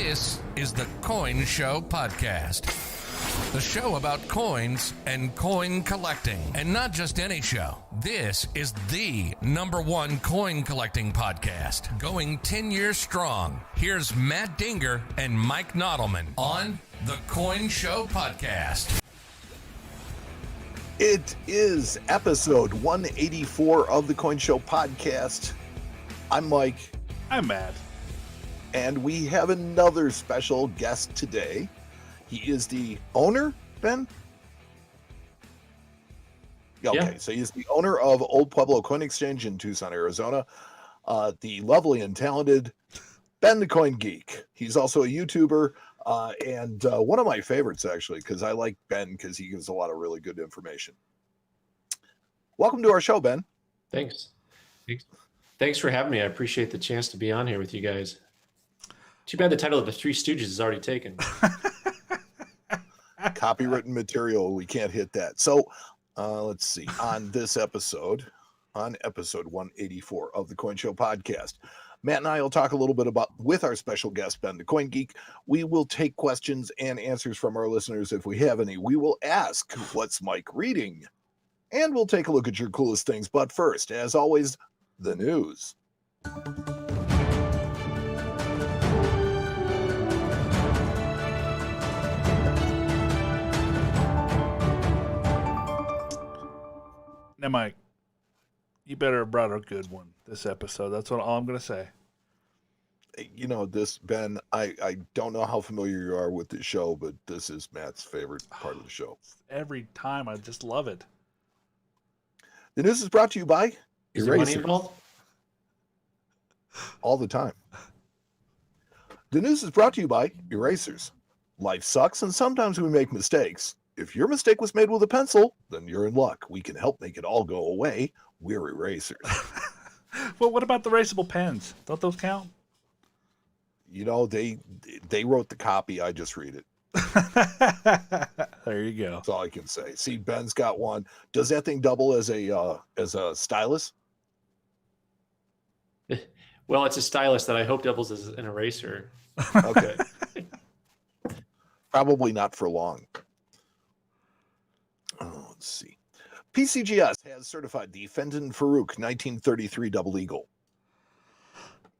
This is the Coin Show Podcast. The show about coins and coin collecting. And not just any show. This is the #1 coin collecting podcast. Going 10 years strong. Here's Matt Dinger and Mike Nodelman on the Coin Show Podcast. It is episode 184 of the Coin Show Podcast. I'm Mike. I'm Matt. And we have another special guest today. He is the owner, Ben? Okay, yeah. So he's the owner of Old Pueblo Coin Exchange in Tucson, Arizona. The lovely and talented Ben the Coin Geek. He's also a YouTuber and one of my favorites, actually, because I like Ben because he gives a lot of really good information. Welcome to our show, Ben. Thanks for having me. I appreciate the chance to be on here with you guys. Too bad the title of The Three Stooges is already taken. Copywritten material, we can't hit that. So let's see. On this episode, on episode 184 of the Coin Show Podcast, Matt and I will talk a little bit about, with our special guest, Ben the Coin Geek, we will take questions and answers from our listeners if we have any. We will ask, what's Mike reading? And we'll take a look at your coolest things. But first, as always, the news. Now, Mike, you better have brought a good one this episode. That's all I'm going to say. You know, this, Ben, I don't know how familiar you are with the show, but this is Matt's favorite part of the show. Every time, I just love it. The news is brought to you by Is there money involved? All the time. The news is brought to you by erasers. Life sucks, and sometimes we make mistakes. If your mistake was made with a pencil, then you're in luck. We can help make it all go away. We're erasers. Well, what about the erasable pens? Don't those count? You know, they wrote the copy. I just read it. There you go. That's all I can say. See, Ben's got one. Does that thing double as a stylus? Well, it's a stylus that I hope doubles as an eraser. Okay. Probably not for long. Oh, let's see. Pcgs has certified the Fenton Farouk 1933 Double Eagle.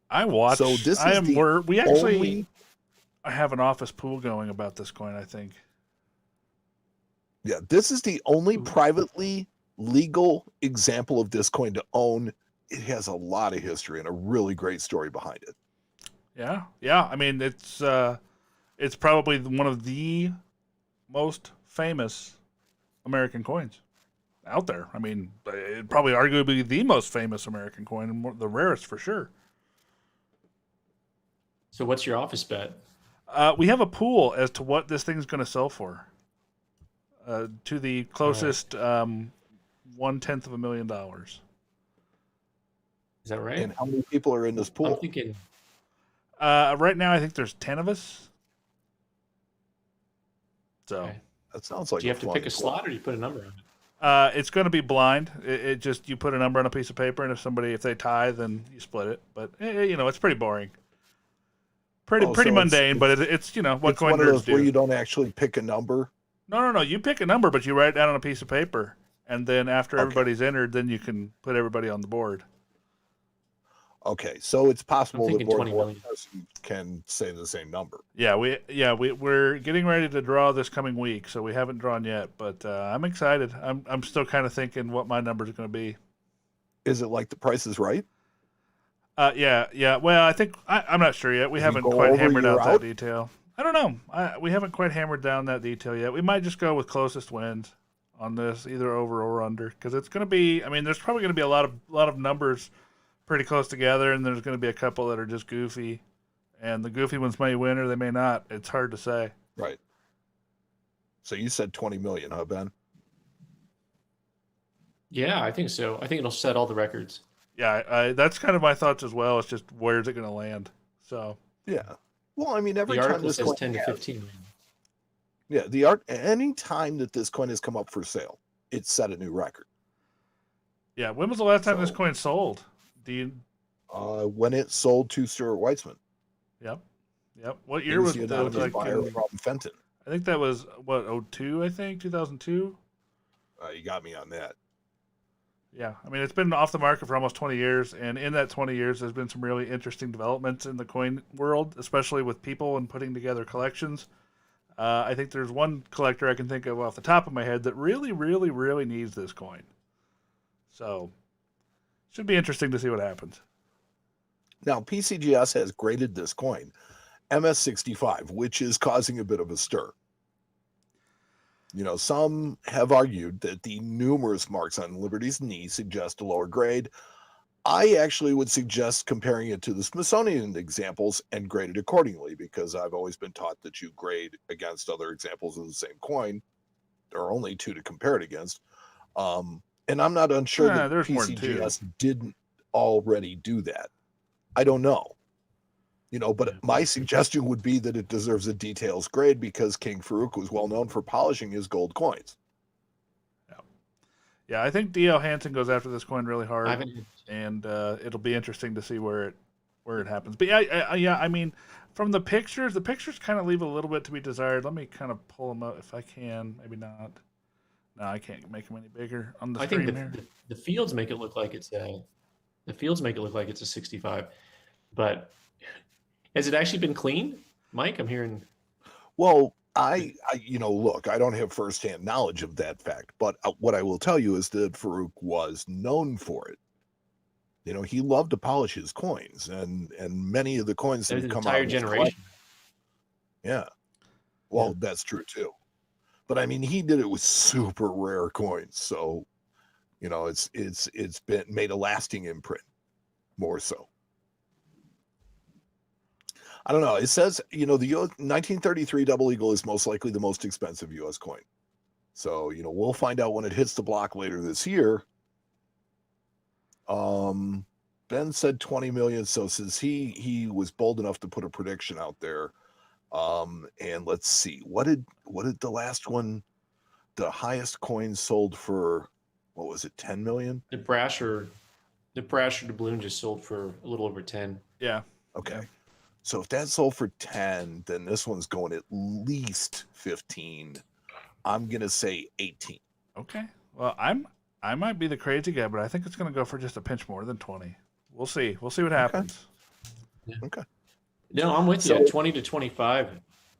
I watched. So this is I have an office pool going about this coin, I think. Yeah, this is the only privately legal example of this coin to own. It has a lot of history and a really great story behind it. Yeah. I mean, it's probably one of the most famous American coins out there. I mean, probably arguably the most famous American coin and the rarest for sure. So what's your office bet? We have a pool as to what this thing's going to sell for. To the closest 1/10,000,000. Is that right? And how many people are in this pool? I'm thinking. Right now, I think there's 10 of us. So. Okay. That sounds like. Do you have to pick a slot, or do you put a number on it? It's going to be blind. It just, you put a number on a piece of paper, and if they tie, then you split it. But it's pretty boring, pretty mundane. But it's what coin nerds do. Where you don't actually pick a number. No. You pick a number, but you write it down on a piece of paper, and then after everybody's entered, then you can put everybody on the board. Okay, so it's possible that more than 20 one million. person can say the same number. Yeah, we're getting ready to draw this coming week, so we haven't drawn yet, but I'm excited. I'm still kind of thinking what my number is going to be. Is it like The Price is Right? Yeah. Well, I think I'm not sure yet. We haven't quite hammered out that detail. I don't know. We haven't quite hammered down that detail yet. We might just go with closest wins on this, either over or under, because it's going to be. I mean, there's probably going to be a lot of numbers pretty close together, and there's going to be a couple that are just goofy, and the goofy ones may win or they may not. It's hard to say. Right. So you said 20 million, huh, Ben? Yeah, I think so. I think it'll set all the records. Yeah, that's kind of my thoughts as well. It's just, where's it going to land? So. Yeah. Well, I mean, every the time article this says coin 10 to 15 million. Yeah, any time that this coin has come up for sale, it's set a new record. Yeah, when was the last time this coin sold? Do you? When it sold to Stuart Weitzman. Yep. Yep. What year was that? Like from Fenton. I think that was, what, 02, I think? 2002? You got me on that. Yeah. I mean, it's been off the market for almost 20 years, and in that 20 years, there's been some really interesting developments in the coin world, especially with people and putting together collections. I think there's one collector I can think of off the top of my head that really, really, really needs this coin. So, should be interesting to see what happens. Now, PCGS has graded this coin MS65, which is causing a bit of a stir. Some have argued that the numerous marks on Liberty's knee suggest a lower grade. I actually would suggest comparing it to the Smithsonian examples and grade it accordingly, because I've always been taught that you grade against other examples of the same coin. There are only two to compare it against. And I'm not unsure that PCGS didn't already do that. I don't know. But my suggestion would be that it deserves a details grade because King Farouk was well known for polishing his gold coins. Yeah, I think D.L. Hansen goes after this coin really hard, and it'll be interesting to see where it happens. But yeah, I mean, from the pictures kind of leave a little bit to be desired. Let me kind of pull them up if I can. Maybe not. No, I can't make them any bigger on the screen here. The fields make it look like it's a 65, but has it actually been cleaned, Mike? I'm hearing. Well, I look, I don't have firsthand knowledge of that fact, but what I will tell you is that Farouk was known for it. He loved to polish his coins, and many of the coins that have come out. Entire generation. Yeah. Well, that's true too. But I mean, he did it with super rare coins, so it's been made a lasting imprint, more so. I don't know. It says, the 1933 Double Eagle is most likely the most expensive U.S. coin. So, we'll find out when it hits the block later this year. Ben said 20 million. So since he was bold enough to put a prediction out there, and let's see, what did the last one, the highest coin sold for, what was it, 10 million? The Brasher doubloon just sold for a little over 10. Yeah. Okay. So if that sold for 10, then this one's going at least 15. I'm going to say 18. Okay. Well, I might be the crazy guy, but I think it's going to go for just a pinch more than 20. We'll see. We'll see what happens. Okay. No, I'm with you. 20 to 25.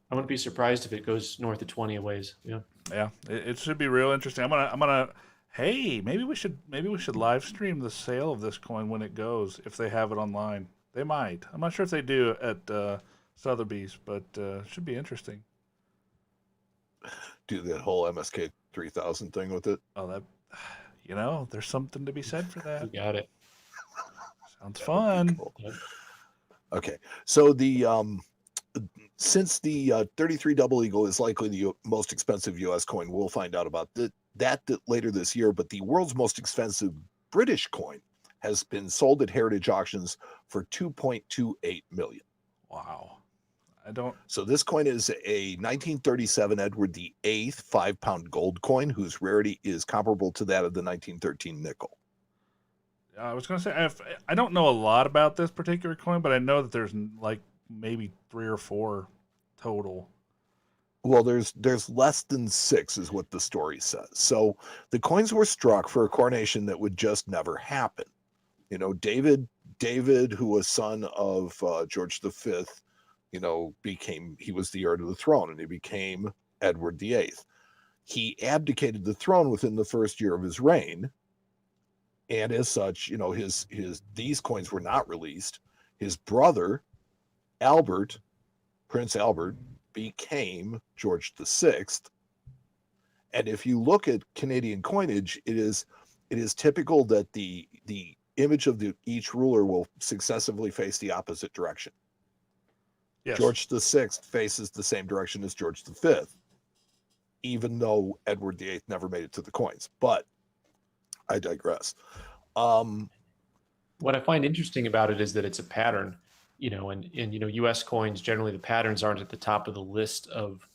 I wouldn't be surprised if it goes north of 20 a ways. Yeah. Yeah. It should be real interesting. I'm gonna. Hey, maybe we should live stream the sale of this coin when it goes, if they have it online. They might. I'm not sure if they do at Sotheby's, but should be interesting. Do that whole MSK 3000 thing with it. Oh, that, there's something to be said for that. You got it. Sounds fun. Cool. Okay, so since the 33 Double Eagle is likely the most expensive U.S. coin, we'll find out about that later this year. But the world's most expensive British coin has been sold at heritage auctions for 2.28 million. Wow. So this coin is a 1937 Edward VIII 5-pound gold coin whose rarity is comparable to that of the 1913 nickel. I was going to say, I don't know a lot about this particular coin, but I know that there's like maybe 3 or 4 total. Well, there's less than 6 is what the story says. So the coins were struck for a coronation that would just never happen. David, who was son of George V, he was the heir to the throne, and he became Edward VIII. He abdicated the throne within the first year of his reign, and as such, these coins were not released. His brother, Prince Albert, became George VI. And if you look at Canadian coinage, it is typical that the image of each ruler will successively face the opposite direction. Yes. George VI faces the same direction as George V, even though Edward VIII never made it to the coins. But I digress. What I find interesting about it is that it's a pattern, and U.S. coins, generally the patterns aren't at the top of the list of,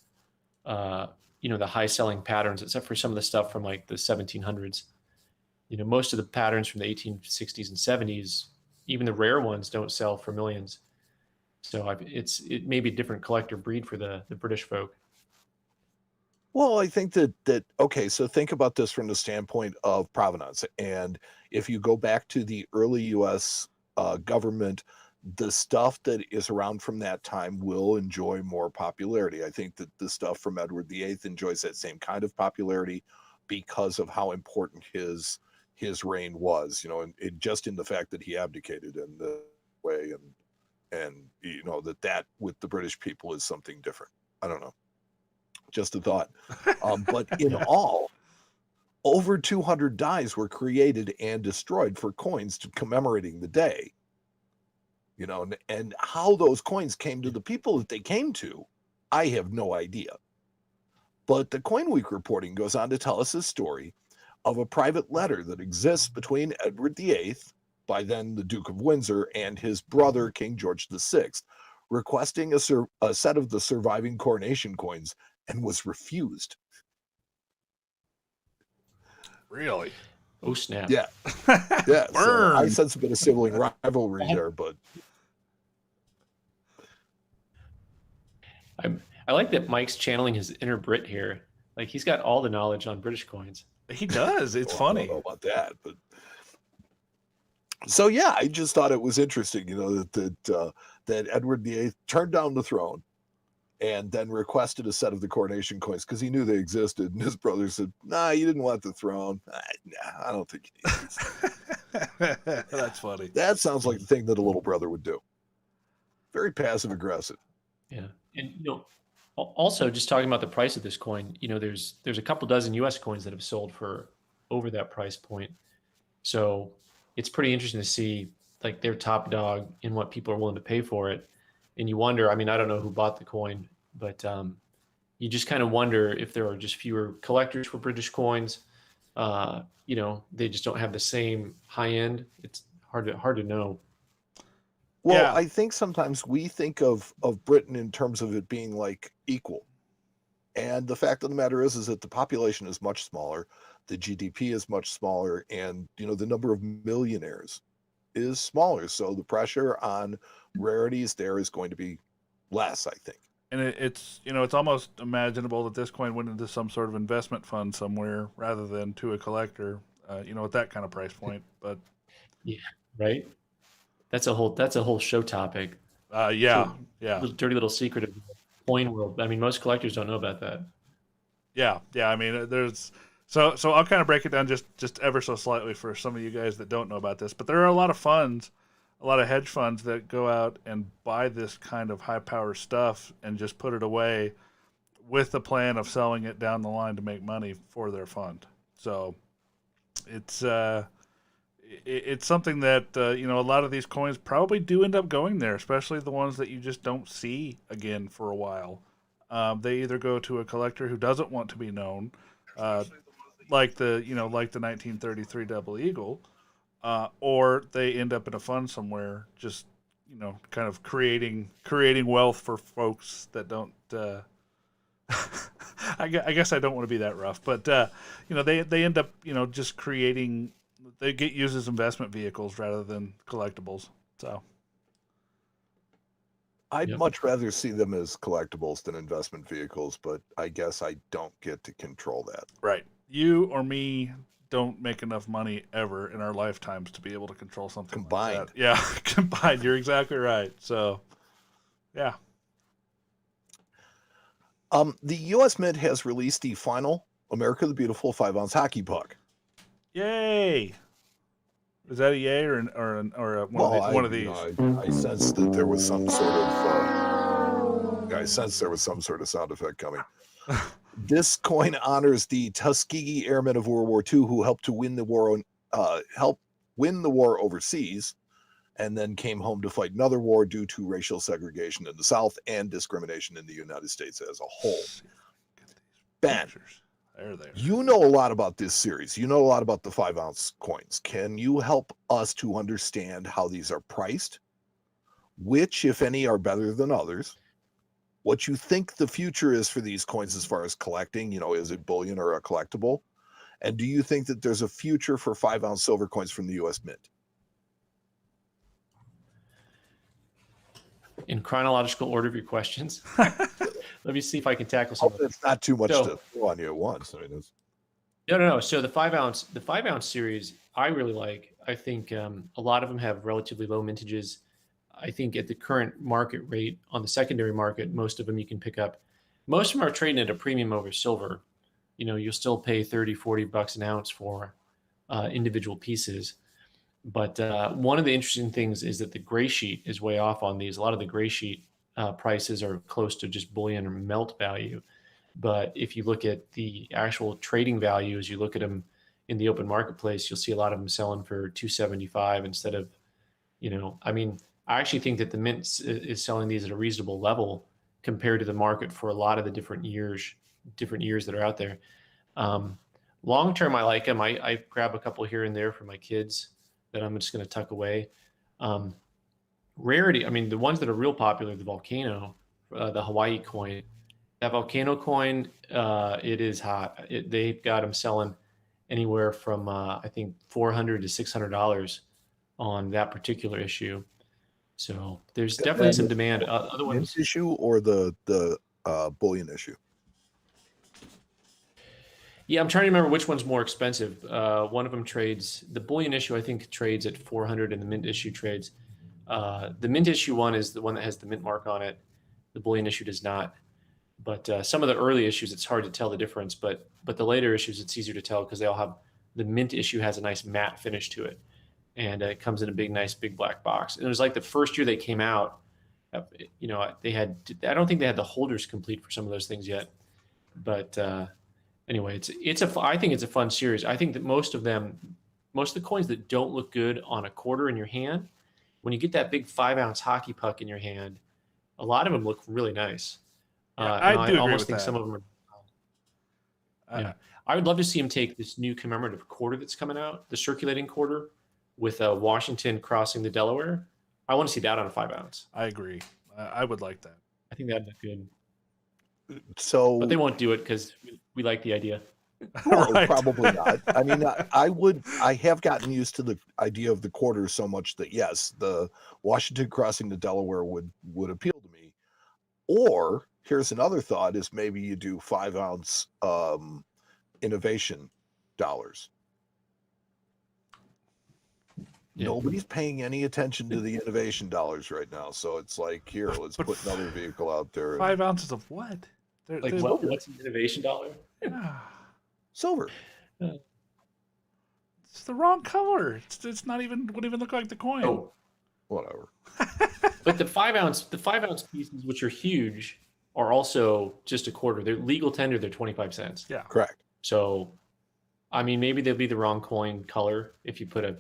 the high selling patterns, except for some of the stuff from like the 1700s. Most of the patterns from the 1860s and 70s, even the rare ones, don't sell for millions. So it may be a different collector breed for the British folk. Well, I think that okay, so think about this from the standpoint of provenance. And if you go back to the early US government, the stuff that is around from that time will enjoy more popularity. I think that the stuff from Edward VIII enjoys that same kind of popularity because of how important his reign was, and just in the fact that he abdicated in the way, and that with the British people is something different. I don't know. Just a thought. But in all, over 200 dies were created and destroyed for coins commemorating the day. And how those coins came to the people that they came to, I have no idea. But the Coin Week reporting goes on to tell us a story of a private letter that exists between Edward VIII, by then the Duke of Windsor, and his brother, King George VI, requesting a set of the surviving coronation coins, and was refused. Really? Oh, snap. Yeah. Yeah. So I sense a bit of sibling rivalry there, but I like that Mike's channeling his inner Brit here. Like, he's got all the knowledge on British coins. He does. It's funny. I don't know about that, but so yeah, I just thought it was interesting, that Edward VIII turned down the throne and then requested a set of the coronation coins because he knew they existed. And his brother said, "Nah, you didn't want the throne. Nah, I don't think you need these." That's funny. That sounds like the thing that a little brother would do. Very passive aggressive. Yeah, and also just talking about the price of this coin, there's a couple dozen U.S. coins that have sold for over that price point. So it's pretty interesting to see like their top dog and what people are willing to pay for it. And you wonder, I mean, I don't know who bought the coin, but you just kind of wonder if there are just fewer collectors for British coins. They just don't have the same high end. It's hard to know. Well, Yeah. I think sometimes we think of Britain in terms of it being like equal. And the fact of the matter is that the population is much smaller, the GDP is much smaller, and the number of millionaires is smaller. So the pressure on rarities there is going to be less, I think. And it's almost imaginable that this coin went into some sort of investment fund somewhere rather than to a collector, at that kind of price point. But yeah, right. That's a whole show topic. Yeah. Dirty little secret of the coin world. I mean, most collectors don't know about that. Yeah. I mean, there's so I'll kind of break it down just ever so slightly for some of you guys that don't know about this. But there are a lot of funds, a lot of hedge funds that go out and buy this kind of high power stuff and just put it away with the plan of selling it down the line to make money for their fund. So it's something that a lot of these coins probably do end up going there, especially the ones that you just don't see again for a while. They either go to a collector who doesn't want to be known, like the 1933 Double Eagle, or they end up in a fund somewhere, just kind of creating wealth for folks that don't. I guess I don't want to be that rough, but they end up just creating. They get used as investment vehicles rather than collectibles. So I'd much rather see them as collectibles than investment vehicles, but I guess I don't get to control that. Right. You or me don't make enough money ever in our lifetimes to be able to control something combined. Like that. Yeah, combined. You're exactly right. So, yeah. The U.S. Mint has released the final America the Beautiful 5-ounce hockey puck. Yay! Is that a yay or one of these? I sensed that there was some sort of. I sensed there was some sort of sound effect coming. This coin honors the Tuskegee Airmen of World War II who helped win the war overseas, and then came home to fight another war due to racial segregation in the South and discrimination in the United States as a whole. Ben, you know a lot about this series. You know a lot about the 5-ounce coins. Can you help us to understand how these are priced? Which, if any, are better than others? What you think the future is for these coins as far as collecting? Is it bullion or a collectible? And do you think that there's a future for 5-ounce silver coins from the U.S. Mint? in chronological order of your questions. Let me see if I can tackle some. Hope it's not too much to throw on you at once. I mean, it's... No. So the 5-ounce series, I really like. I think a lot of them have relatively low mintages. I think at the current market rate on the secondary market, most of them you can pick up. Most of them are trading at a premium over silver. You know, you'll still pay $30-$40 an ounce for individual pieces. But one of the interesting things is that the gray sheet is way off on these. A lot of the gray sheet prices are close to just bullion or melt value. But if you look at the actual trading value, as you look at them in the open marketplace, you'll see a lot of them selling for $275 instead of, I mean, I actually think that the Mint is selling these at a reasonable level compared to the market for a lot of the different years that are out there. Long term, I like them. I grab a couple here and there for my kids that I'm just going to tuck away. Rarity, I mean, the ones that are real popular, the Volcano, the Hawaii coin, that Volcano coin, it is hot. They've got them selling anywhere from, I think, $400 to $600 on that particular issue. So there's definitely some demand. Other ones, issue or the bullion issue? Yeah, I'm trying to remember which one's more expensive. One of them trades, the bullion issue, I think, trades at $400, and the mint issue trades. The mint issue one is the one that has the mint mark on it. The bullion issue does not. But some of the early issues, it's hard to tell the difference. But the later issues, it's easier to tell because they all have, the mint issue has a nice matte finish to it. And it comes in a nice big black box. And it was like the first year they came out, they had, I don't think they had the holders complete for some of those things yet. But anyway, I think it's a fun series. I think that most of the coins that don't look good on a quarter in your hand, when you get that big 5-ounce hockey puck in your hand, a lot of them look really nice. Yeah, I almost think that. some of them are. Yeah. I would love to see him take this new commemorative quarter that's coming out, the circulating quarter, with Washington crossing the Delaware. I want to see that on a 5-ounce. I agree. I would like that. I think that'd look good. But they won't do it because we like the idea. Well, right. Probably not. I mean, I have gotten used to the idea of the quarter so much that yes, the Washington crossing the Delaware would appeal to me. Or here's another thought: is maybe you do 5-ounce innovation dollars. Yeah. Nobody's paying any attention to the innovation dollars right now, so it's like, here, let's put another vehicle out there. 5 ounces of what? What's an innovation dollar? Silver. It's the wrong color. It's not even, wouldn't even look like the coin. Oh, whatever. But the 5-ounce pieces, which are huge, are also just a quarter. They're legal tender. They're 25 cents. Yeah, correct. So, I mean, maybe they'll be the wrong coin color if you put a.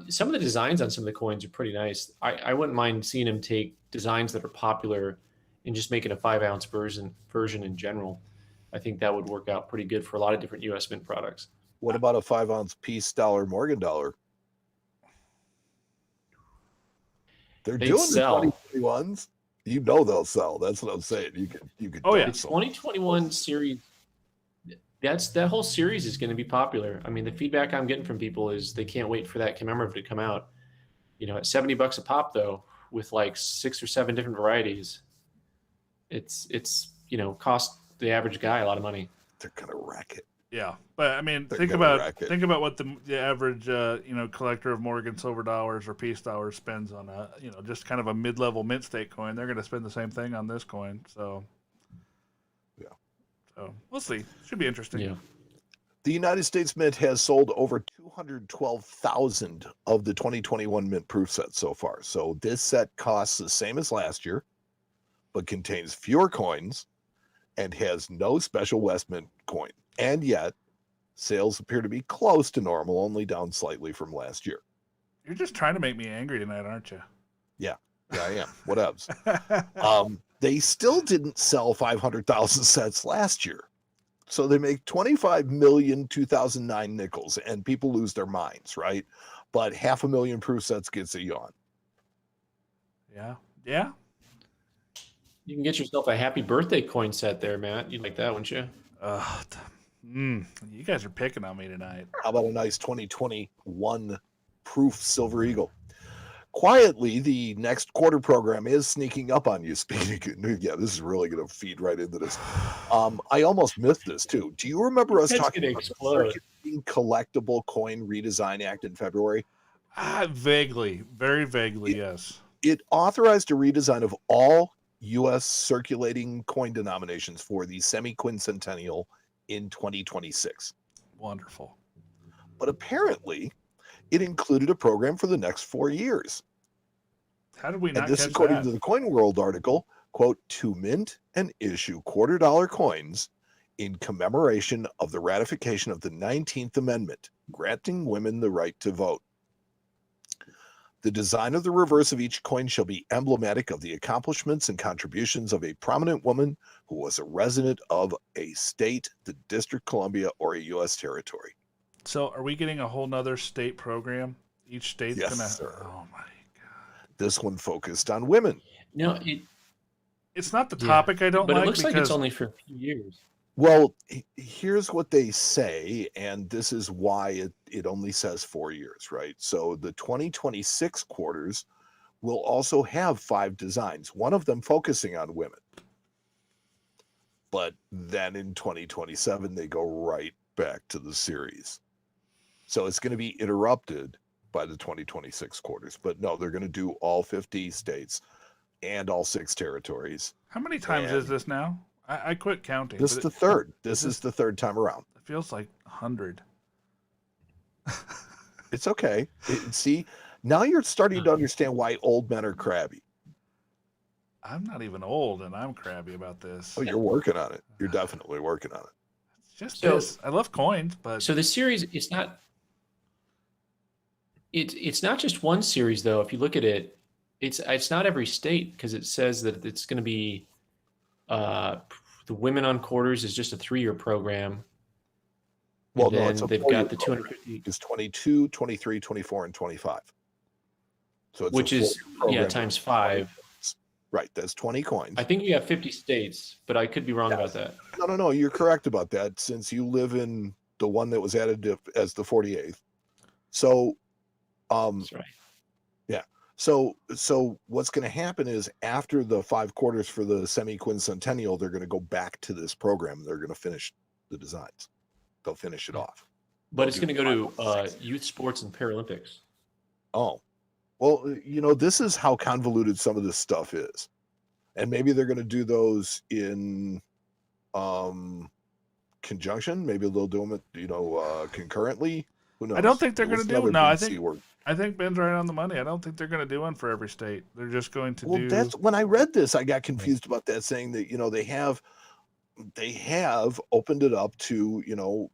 Some of the designs on some of the coins are pretty nice. I wouldn't mind seeing him take designs that are popular and just making a 5-ounce version in general. I think that would work out pretty good for a lot of different U.S. Mint products. What about a 5-ounce peace dollar, Morgan dollar? They're doing the 2021s. You know they'll sell. That's what I'm saying. You could. Oh yeah, the 2021 series. That whole series is going to be popular. I mean, the feedback I'm getting from people is they can't wait for that commemorative to come out. At $70 a pop though, with like 6 or 7 different varieties, it's cost the average guy a lot of money. They're gonna rack it. Yeah, but I mean, think about what the average collector of Morgan silver dollars or peace dollars spends on a just kind of a mid-level mint state coin. They're going to spend the same thing on this coin. So yeah, so we'll see. Should be interesting. Yeah. The United States Mint has sold over 212,000 of the 2021 mint proof sets so far. So this set costs the same as last year, but contains fewer coins and has no special West Mint coin. And yet, sales appear to be close to normal, only down slightly from last year. You're just trying to make me angry tonight, aren't you? Yeah, I am. Whatevs. They still didn't sell 500,000 sets last year. So they make 25 million 2009 nickels, and people lose their minds, right? But 500,000 proof sets gets a yawn. Yeah. Yeah. You can get yourself a happy birthday coin set there, Matt. You'd like that, wouldn't you? You guys are picking on me tonight. How about a nice 2021 proof Silver Eagle? quietly, the next quarter program is sneaking up on you. Speaking, yeah, this is really going to feed right into this. I almost missed this too. Do you remember us That's talking gonna about the explode. Circulating Collectible Coin Redesign Act in February? Vaguely, very vaguely, yes. It authorized a redesign of all U.S. circulating coin denominations for the semi-quincentennial in 2026. Wonderful. But apparently, it included a program for the next 4 years. How did we not And this, catch according that? to the Coin World article, quote, to mint and issue $quarter coins in commemoration of the ratification of the 19th Amendment, granting women the right to vote. The design of the reverse of each coin shall be emblematic of the accomplishments and contributions of a prominent woman who was a resident of a state, the District of Columbia, or a U.S. territory. So are we getting a whole nother state program? Each state's Yes, gonna. sir. Oh my god! This one focused on women. No, It's not the topic I don't but like. it looks because... like it's only for a few years. Well, here's what they say, and this is why it only says 4 years, right? So the 2026 quarters will also have 5 designs, one of them focusing on women. But then in 2027, they go right back to the series. So it's going to be interrupted by the 2026 quarters. But no, they're going to do all 50 states and all 6 territories. How many times is this now? I quit counting. This is the third. This is the third time around. It feels like 100. It's okay. See, now you're starting to understand why old men are crabby. I'm not even old, and I'm crabby about this. Oh, you're working on it. You're definitely working on it. It's just So- this. I love coins, but So the series, it's not just one series though. If you look at it, it's not every state, because it says that it's going to be the women on quarters is just a 3-year program. Well, And no, then it's a they've 4-year got the program. 250, It's 22, 23, 24, and 25. So it's which a is 4-year program. times 5. Right, that's 20 coins. I think you have 50 states, but I could be wrong about that. No, you're correct about that, since you live in the one that was added as the 48th. So, That's right. So what's going to happen is after the 5 quarters for the semi-quincentennial, they're going to go back to this program. They're going to finish the designs. They'll finish it off. But it's going to go to youth sports and Paralympics. Oh, well, this is how convoluted some of this stuff is. And maybe they're going to do those in conjunction. Maybe they'll do them, concurrently. Who knows? I don't think they're going to do. No, I think Ben's right on the money. I don't think they're going to do one for every state. They're just going to do. That's when I read this, I got confused about that, saying that they have opened it up to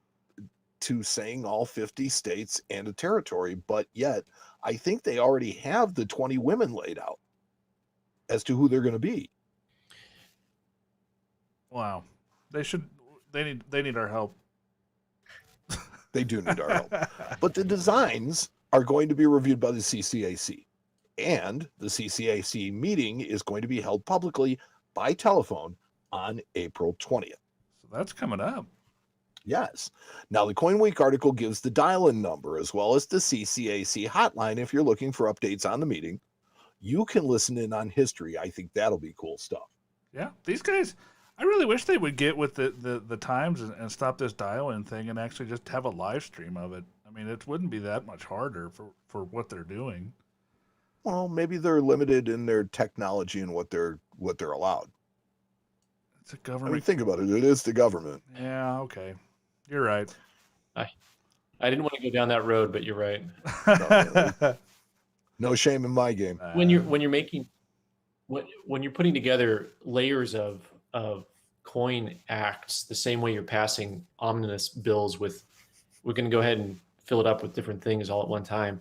to saying all 50 states and a territory, but yet I think they already have the 20 women laid out as to who they're going to be. Wow, they need our help. They do need our help, but the designs are going to be reviewed by the CCAC, and the CCAC meeting is going to be held publicly by telephone on April 20th. So that's coming up. Yes. Now, the Coin Week article gives the dial-in number as well as the CCAC hotline if you're looking for updates on the meeting. You can listen in on history. I think that'll be cool stuff. Yeah, these guys, I really wish they would get with the times and stop this dial-in thing and actually just have a live stream of it. I mean, it wouldn't be that much harder for what they're doing. Well, maybe they're limited in their technology and what they're allowed. It's a I government. mean, think about it. It is the government. Yeah, okay. You're right. I didn't want to go down that road, but you're right. No shame in my game. When you're making when you're putting together layers of coin acts, the same way you're passing omnibus bills with, we're going to go ahead and fill it up with different things all at one time,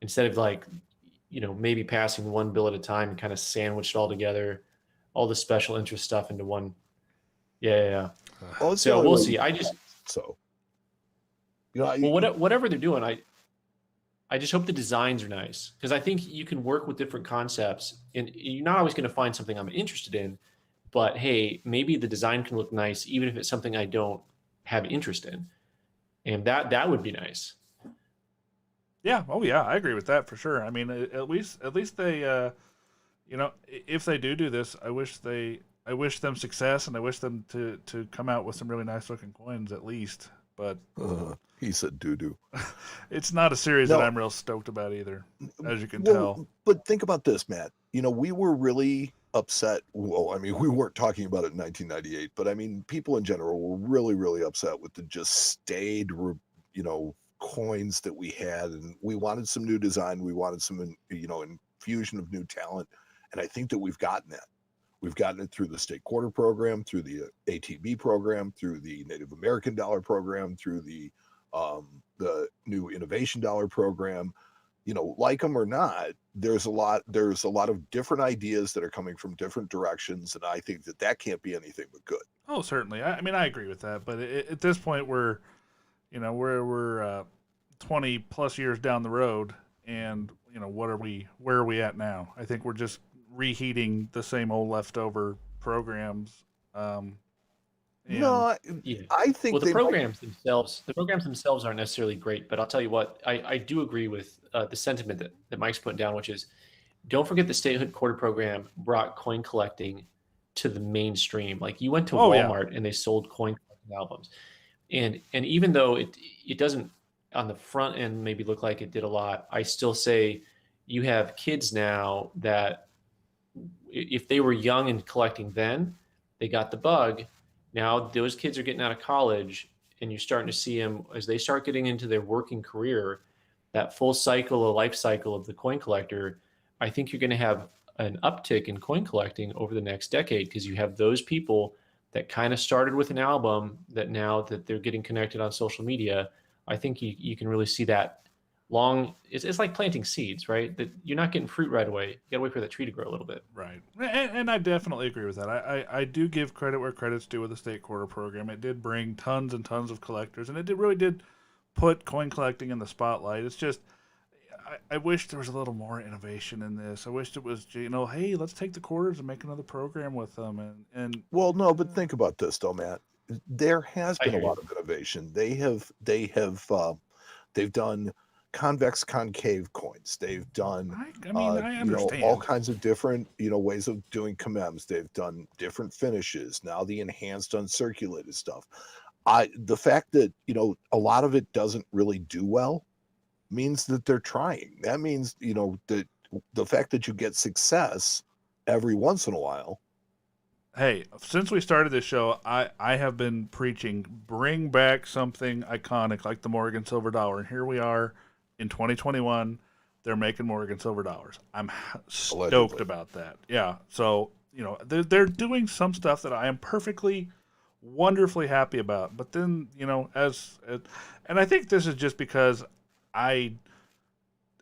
instead of maybe passing one bill at a time and kind of sandwich it all together, all the special interest stuff into one. Yeah. Well, So we'll see. Whatever they're doing, I just hope the designs are nice, because I think you can work with different concepts, and you're not always going to find something I'm interested in, but hey, maybe the design can look nice even if it's something I don't have interest in, and that would be nice. Yeah. Oh, yeah. I agree with that for sure. I mean, at least they, if they do this, I wish them success, and I wish them to come out with some really nice looking coins at least. But he said doo doo. It's not a series No. that I'm real stoked about either, as you can Well, tell. but think about this, Matt. We were really upset. Well, I mean, we weren't talking about it in 1998, but I mean, people in general were really, really upset with the just stayed, coins that we had, and we wanted some new design. We wanted some, infusion of new talent, and I think that we've gotten that. We've gotten it through the state quarter program, through the ATB program, through the Native American dollar program, through the new innovation dollar program. Like them or not, there's a lot of different ideas that are coming from different directions, and I think that can't be anything but good. Oh, certainly. I mean, I agree with that. But at this point, we're 20 plus years down the road, and where are we at now? I think we're just reheating the same old leftover programs. No, I think the programs themselves aren't necessarily great, but I'll tell you what, I do agree with the sentiment that Mike's putting down, which is, don't forget the statehood quarter program brought coin collecting to the mainstream. Like, you went to Walmart and they sold coin collecting albums, and even though it doesn't on the front end maybe look like it did a lot, I still say you have kids now that, if they were young and collecting then, they got the bug. Now those kids are getting out of college, and you're starting to see them as they start getting into their working career, that full life cycle of the coin collector. I think you're going to have an uptick in coin collecting over the next decade, because you have those people that kind of started with an album that now that they're getting connected on social media. I think you can really see that it's like planting seeds, right? That you're not getting fruit right away. You got to wait for that tree to grow a little bit. Right. And I definitely agree with that. I do give credit where credit's due with the state quarter program. It did bring tons and tons of collectors, and it really did put coin collecting in the spotlight. It's just, I wish there was a little more innovation in this. I wished it was, hey, let's take the quarters and make another program with them. And well, no, but think about this though, Matt. There has been a lot of innovation. They've done convex concave coins. They've done I understand all kinds of different ways of doing commems. They've done different finishes. Now the enhanced uncirculated stuff. The fact that a lot of it doesn't really do well means that they're trying. That means that the fact that you get success every once in a while. Hey, since we started this show, I have been preaching, bring back something iconic like the Morgan Silver Dollar, and here we are in 2021. They're making Morgan Silver Dollars. I'm stoked about that. Yeah, so they're doing some stuff that I am perfectly, wonderfully happy about. But then and I think this is just because I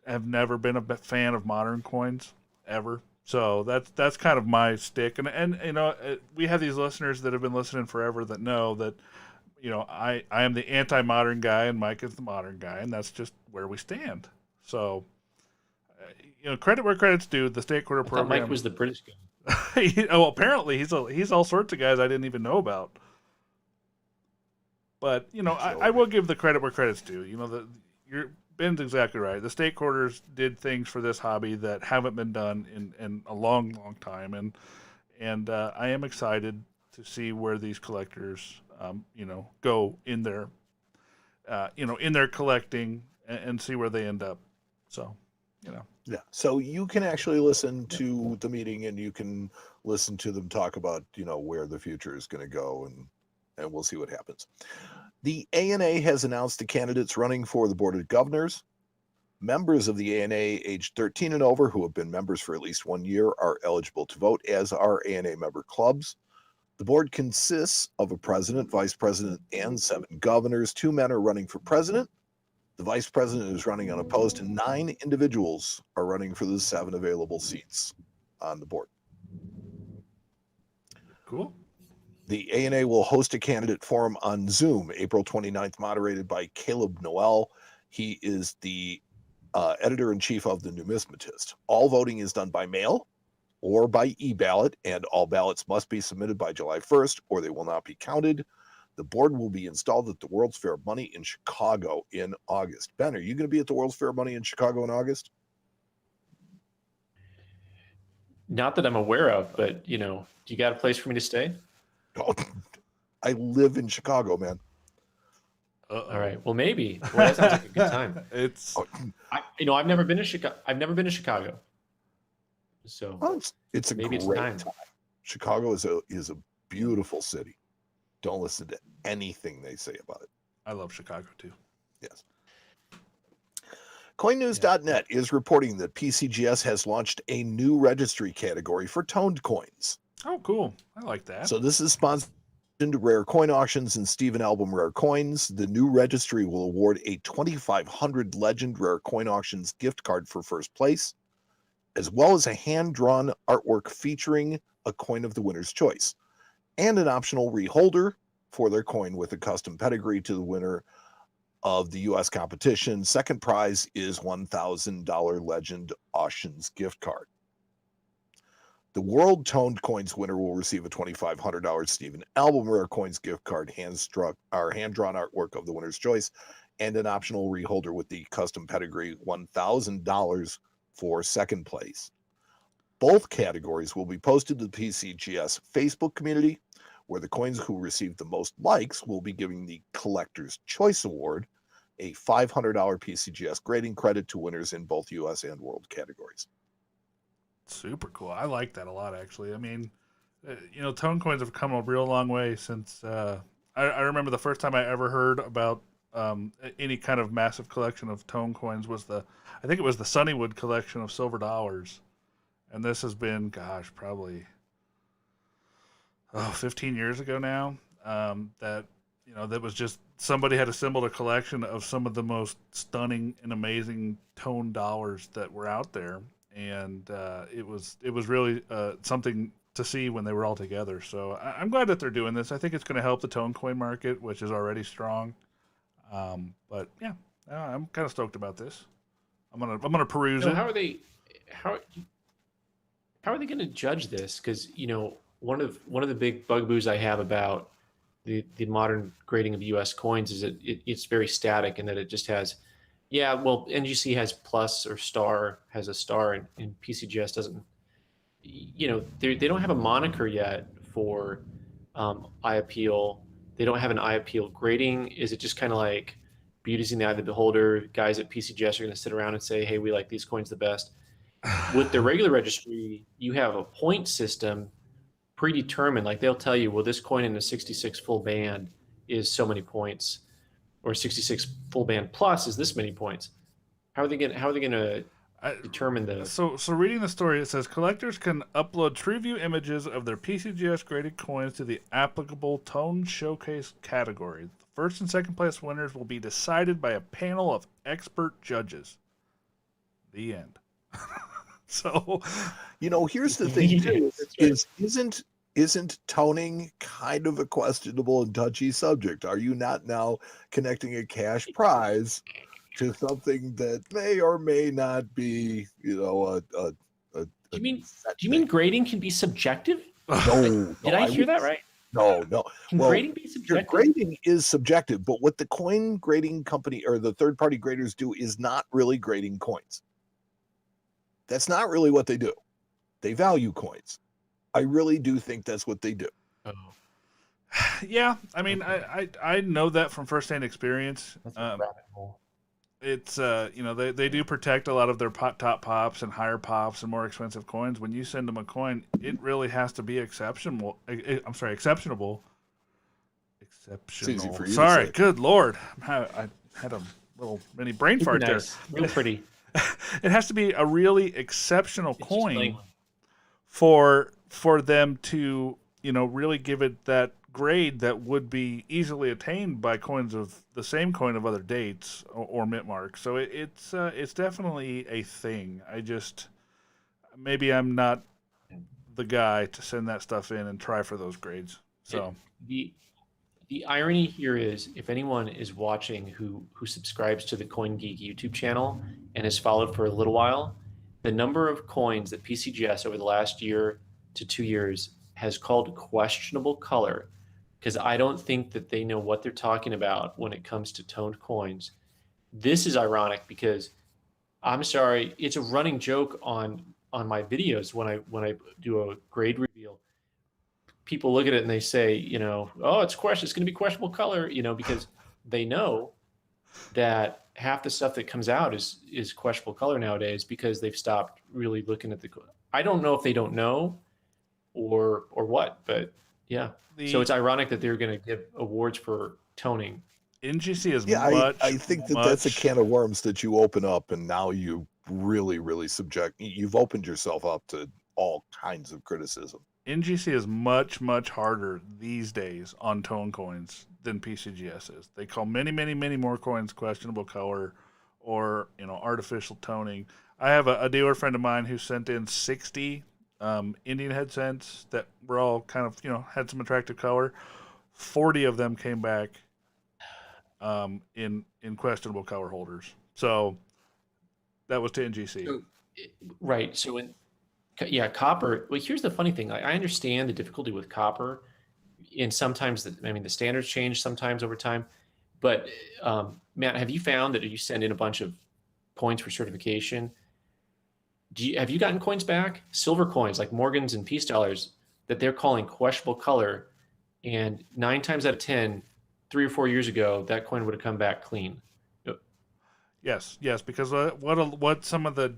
have never been a fan of modern coins ever. So that's kind of my stick, and we have these listeners that have been listening forever that know that I am the anti-modern guy and Mike is the modern guy, and that's just where we stand. So credit where credit's due. The state quarter program. Mike was the British guy. Apparently he's all sorts of guys I didn't even know about. But I will give the credit where credit's due. Ben's exactly right. The state quarters did things for this hobby that haven't been done in a long, long time, and I am excited to see where these collectors, go in their, in their collecting and see where they end up. So, Yeah. So you can actually listen to the meeting, and you can listen to them talk about where the future is going to go, and we'll see what happens. The ANA has announced the candidates running for the Board of Governors. Members of the ANA aged 13 and over who have been members for at least 1 year are eligible to vote, as are ANA member clubs. The board consists of a president, vice president, and 7 governors. 2 men are running for president. The vice president is running unopposed, and 9 individuals are running for the 7 available seats on the board. Cool. The ANA will host a candidate forum on Zoom April 29th, moderated by Caleb Noel. He is the editor-in-chief of The Numismatist. All voting is done by mail or by e-ballot, and all ballots must be submitted by July 1st, or they will not be counted. The board will be installed at the World's Fair of Money in Chicago in August. Ben, are you going to be at the World's Fair of Money in Chicago in August? Not that I'm aware of, but do you got a place for me to stay? Oh, I live in Chicago, man. All right. Well, maybe. Well, that sounds like a good time. I've never been to Chicago. So it's a maybe great time. Chicago is a beautiful city. Don't listen to anything they say about it. I love Chicago too. Yes. CoinNews.net is reporting that PCGS has launched a new registry category for toned coins. Oh, cool. I like that. So this is sponsored into Rare Coin Auctions and Stephen Album Rare Coins. The new registry will award a 2,500 Legend Rare Coin Auctions gift card for first place, as well as a hand-drawn artwork featuring a coin of the winner's choice, and an optional reholder for their coin with a custom pedigree to the winner of the U.S. competition. Second prize is $1,000 Legend Auctions gift card. The World Toned Coins winner will receive a $2,500 Stephen Album Rare Coins gift card, hand-drawn artwork of the winner's choice, and an optional reholder with the custom pedigree, $1,000 for second place. Both categories will be posted to the PCGS Facebook community, where the coins who receive the most likes will be giving the Collector's Choice Award, a $500 PCGS grading credit to winners in both U.S. and world categories. Super cool. I like that a lot, actually. I mean, tone coins have come a real long way since I remember the first time I ever heard about any kind of massive collection of tone coins was I think it was the Sunnywood collection of silver dollars. And this has been, probably 15 years ago now, that was just somebody had assembled a collection of some of the most stunning and amazing tone dollars that were out there. And it was really something to see when they were all together. So I'm glad that they're doing this. I think it's going to help the tone coin market, which is already strong. But yeah, I'm kind of stoked about this. I'm gonna peruse it. How are they going to judge this? Because one of the big bugaboo's I have about the modern grading of U.S. coins is that it's very static, and that it just has, NGC has plus or star, has a star, and PCGS doesn't. They don't have a moniker yet for eye appeal. They don't have an eye appeal grading. Is it just kind of like beauty's in the eye of the beholder? Guys at PCGS are going to sit around and say, hey, we like these coins the best. With the regular registry, you have a point system predetermined. Like they'll tell you, well, this coin in the 66 full band is so many points, or 66 full band plus is this many points. How are they going to determine the? So reading the story, it says collectors can upload TrueView images of their PCGS graded coins to the applicable tone showcase category. The first and second place winners will be decided by a panel of expert judges. The end. So, here's the thing too, isn't toning kind of a questionable and touchy subject? Are you not now connecting a cash prize to something that may or may not be, do you mean grading can be subjective? No. Did I hear that right? No. Can grading be subjective? Your grading is subjective, but what the coin grading company or the third-party graders do is not really grading coins. That's not really what they do. They value coins. I really do think that's what they do. Oh. Yeah, I mean, I know that from firsthand experience. That's a rabbit hole. It's they do protect a lot of their top pops and higher pops and more expensive coins. When you send them a coin, it really has to be exceptional. Exceptional. It's easy for you Sorry, to say. good Lord, I had a little mini brain fart there. Real pretty. It has to be a really exceptional coin for them to really give it that grade that would be easily attained by coins of the same coin of other dates or mint marks. So it's definitely a thing. Maybe I'm not the guy to send that stuff in and try for those grades. So the irony here is, if anyone is watching who subscribes to the Coin Geek YouTube channel and has followed for a little while, the number of coins that PCGS over the last year to 2 years has called questionable color because I don't think that they know what they're talking about when it comes to toned coins. This is ironic because I'm sorry, it's a running joke on my videos when I do a grade reveal. People look at it and they say, oh, it's going to be questionable color, because they know that half the stuff that comes out is questionable color nowadays because they've stopped really looking at I don't know if they don't know or what, but yeah. So it's ironic that they're going to give awards for toning. NGC is I think that's a can of worms that you open up, and now you really, really you've opened yourself up to all kinds of criticism. NGC is much, much harder these days on tone coins than PCGS is. They call many, many, many more coins questionable color or, artificial toning. I have a dealer friend of mine who sent in 60 Indian head cents that were all kind of, had some attractive color. 40 of them came back in questionable color holders. So that was to NGC. So, right. So copper. Well, here's the funny thing. I understand the difficulty with copper, and sometimes the standards change sometimes over time. But Matt, have you found that if you send in a bunch of coins for certification, have you gotten coins back, silver coins like Morgans and Peace dollars that they're calling questionable color, and 9 times out of 10, 3 or 4 years ago, that coin would have come back clean? Yes, because what some of the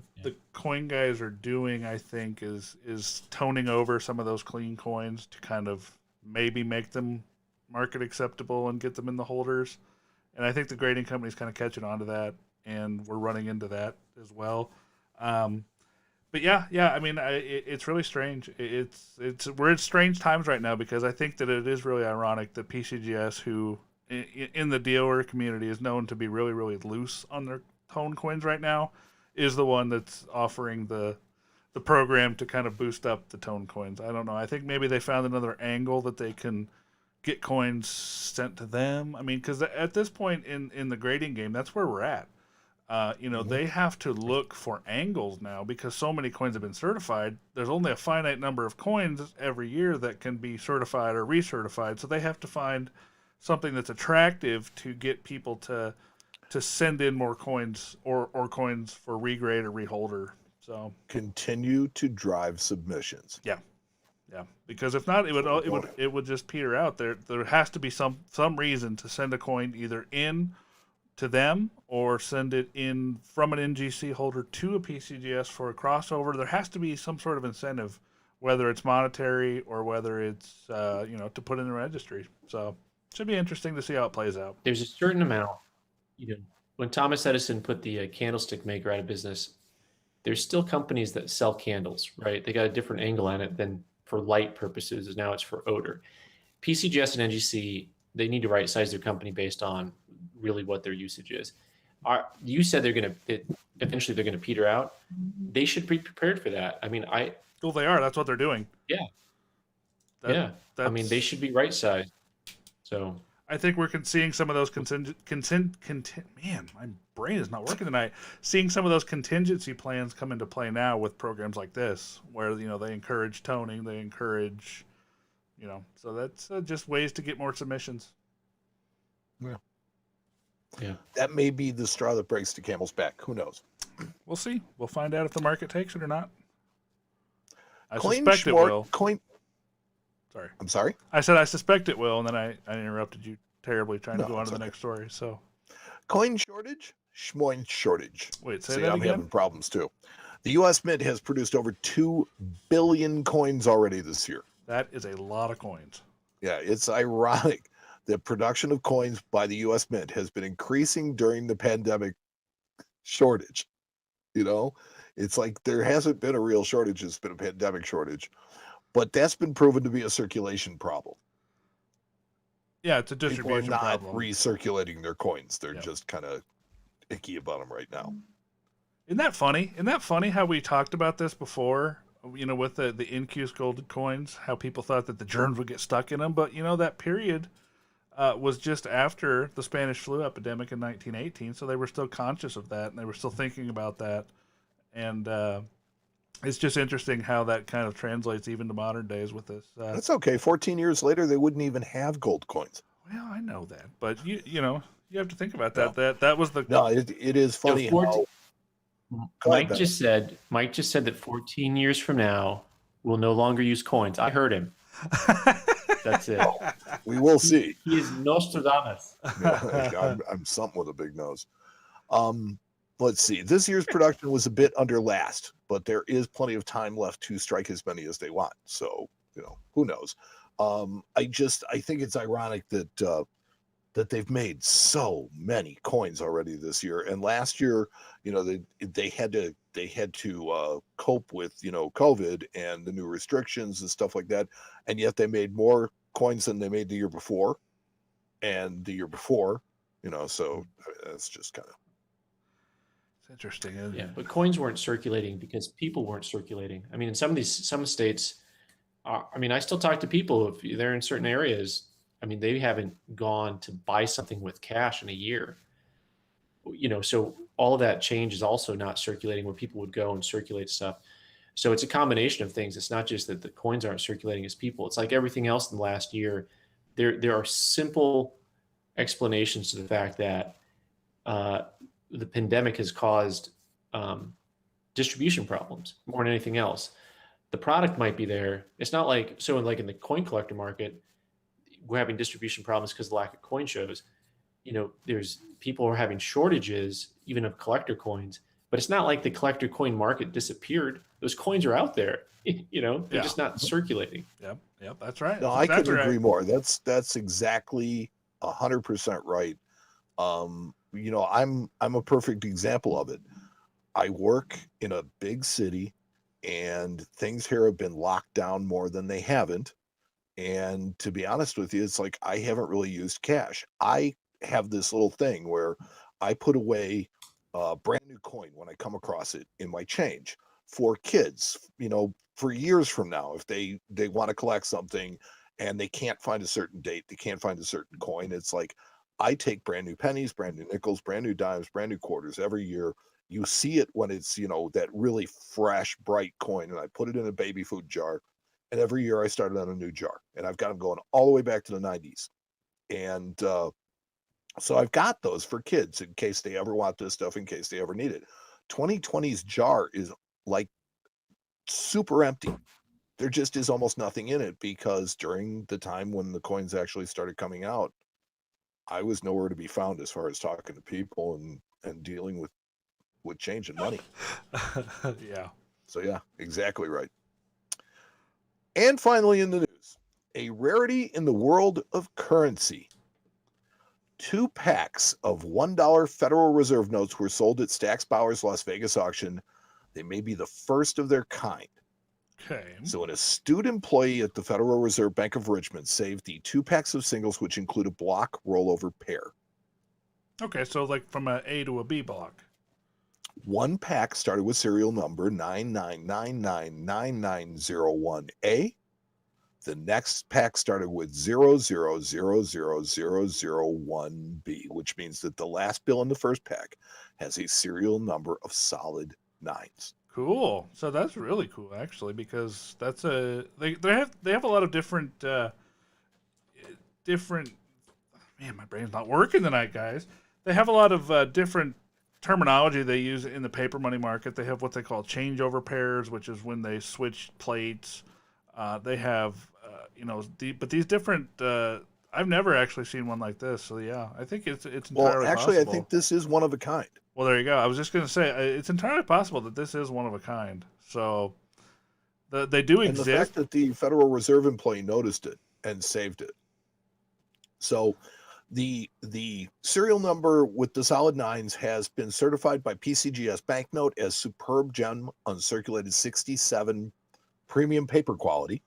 coin guys are doing, I think, is toning over some of those clean coins to kind of maybe make them market acceptable and get them in the holders. And I think the grading company's kind of catching on to that, and we're running into that as well. But yeah, it's really strange. We're in strange times right now because I think that it is really ironic that PCGS, who in the dealer community is known to be really, really loose on their tone coins right now, is the one that's offering the program to kind of boost up the tone coins. I don't know. I think maybe they found another angle that they can get coins sent to them. Because at this point in the grading game, that's where we're at. They have to look for angles now because so many coins have been certified. There's only a finite number of coins every year that can be certified or recertified. So they have to find something that's attractive to get people to send in more coins or coins for regrade or reholder. So continue to drive submissions. Yeah. Because if not, it would just peter out. There has to be some reason to send a coin either in to them or send it in from an NGC holder to a PCGS for a crossover. There has to be some sort of incentive, whether it's monetary or whether it's to put in the registry. So it should be interesting to see how it plays out. There's a certain amount, when Thomas Edison put the candlestick maker out of business, there's still companies that sell candles, right? They got a different angle on it than for light purposes, and now it's for odor. PCGS and NGC, they need to right size their company based on really what their usage is. You said eventually they're going to peter out. They should be prepared for that. Well, they are. That's what they're doing. Yeah. They should be right sized. So I think we're seeing some of those man, my brain is not working tonight. Seeing some of those contingency plans come into play now with programs like this, where they encourage toning, they encourage, so that's just ways to get more submissions. Yeah. That may be the straw that breaks the camel's back. Who knows? We'll see. We'll find out if the market takes it or not. I suspect it will. Sorry. I'm sorry? I said I suspect it will, and then I interrupted you terribly trying to go on to the next story. So, coin shortage, schmoin shortage. Wait, say See, that I'm again? having problems too. The U.S. Mint has produced over 2 billion coins already this year. That is a lot of coins. Yeah, it's ironic that production of coins by the U.S. Mint has been increasing during the pandemic shortage. It's like there hasn't been a real shortage. It's been a pandemic shortage. But that's been proven to be a circulation problem. Yeah, it's a distribution People are not problem. recirculating their coins. They're just kind of icky about them right now. Isn't that funny? Isn't that funny how we talked about this before? With the Incuse gold coins, how people thought that the germs would get stuck in them. But, that period was just after the Spanish flu epidemic in 1918. So they were still conscious of that, and they were still thinking about that. And It's just interesting how that kind of translates even to modern days with this. That's okay. 14 years later, they wouldn't even have gold coins. Well, I know that, but you know, you have to think about No. that. That was the No, it is funny how Mike just said that 14 years from now we'll no longer use coins. I heard him. That's it. Oh, we will see. He is Nostradamus. I'm something with a big nose. Let's see. This year's production was a bit under last, but there is plenty of time left to strike as many as they want. So, who knows? I think it's ironic that that they've made so many coins already this year. And last year, they had to cope with COVID and the new restrictions and stuff like that, and yet they made more coins than they made the year before, and the year before. So that's just kind of. It's interesting, isn't Yeah, it? but coins weren't circulating because people weren't circulating. I mean, in some states, I still talk to people if they're in certain areas. I mean, they haven't gone to buy something with cash in a year. So all of that change is also not circulating where people would go and circulate stuff. So it's a combination of things. It's not just that the coins aren't circulating as people. It's like everything else in the last year. There are simple explanations to the fact that the pandemic has caused distribution problems more than anything else. The product might be there. It's not like in the coin collector market, we're having distribution problems because of the lack of coin shows. There's people are having shortages even of collector coins, but it's not like the collector coin market disappeared. Those coins are out there. They're just not circulating. Yep, that's right. No, That's I couldn't exactly agree more. That's exactly 100% right. I'm a perfect example of it. I work in a big city, and things here have been locked down more than they haven't. And to be honest with you, it's like I haven't really used cash. I have this little thing where I put away a brand new coin when I come across it in my change for kids, for years from now, if they want to collect something and they can't find a certain date, they can't find a certain coin. It's like I take brand new pennies, brand new nickels, brand new dimes, brand new quarters every year. You see it when it's, that really fresh, bright coin, and I put it in a baby food jar. And every year I started on a new jar, and I've got them going all the way back to the 90s. And so I've got those for kids in case they ever want this stuff, in case they ever need it. 2020's jar is like super empty. There just is almost nothing in it because during the time when the coins actually started coming out, I was nowhere to be found as far as talking to people and dealing with change and money. Yeah. So yeah, exactly right. And finally in the news, a rarity in the world of currency. 2 packs of $1 Federal Reserve notes were sold at Stack's Bowers Las Vegas auction. They may be the first of their kind. Okay. So an astute employee at the Federal Reserve Bank of Richmond saved the 2 packs of singles, which include a block rollover pair. Okay, so like from an A to a B block. One pack started with serial number 99999901A. The next pack started with 0000001B, which means that the last bill in the first pack has a serial number of solid 9s. Cool. So that's really cool, actually, because they have a lot of different. Man, my brain's not working tonight, guys. They have a lot of different terminology they use in the paper money market. They have what they call changeover pairs, which is when they switch plates. They have, but these different. I've never actually seen one like this, so yeah, I think it's entirely actually, possible. I think this is one of a kind. Well, there you go. I was just going to say it's entirely possible that this is one of a kind. So they do exist. And the fact that the Federal Reserve employee noticed it and saved it. So the serial number with the solid 9s has been certified by PCGS Banknote as superb gem uncirculated 67 premium paper quality.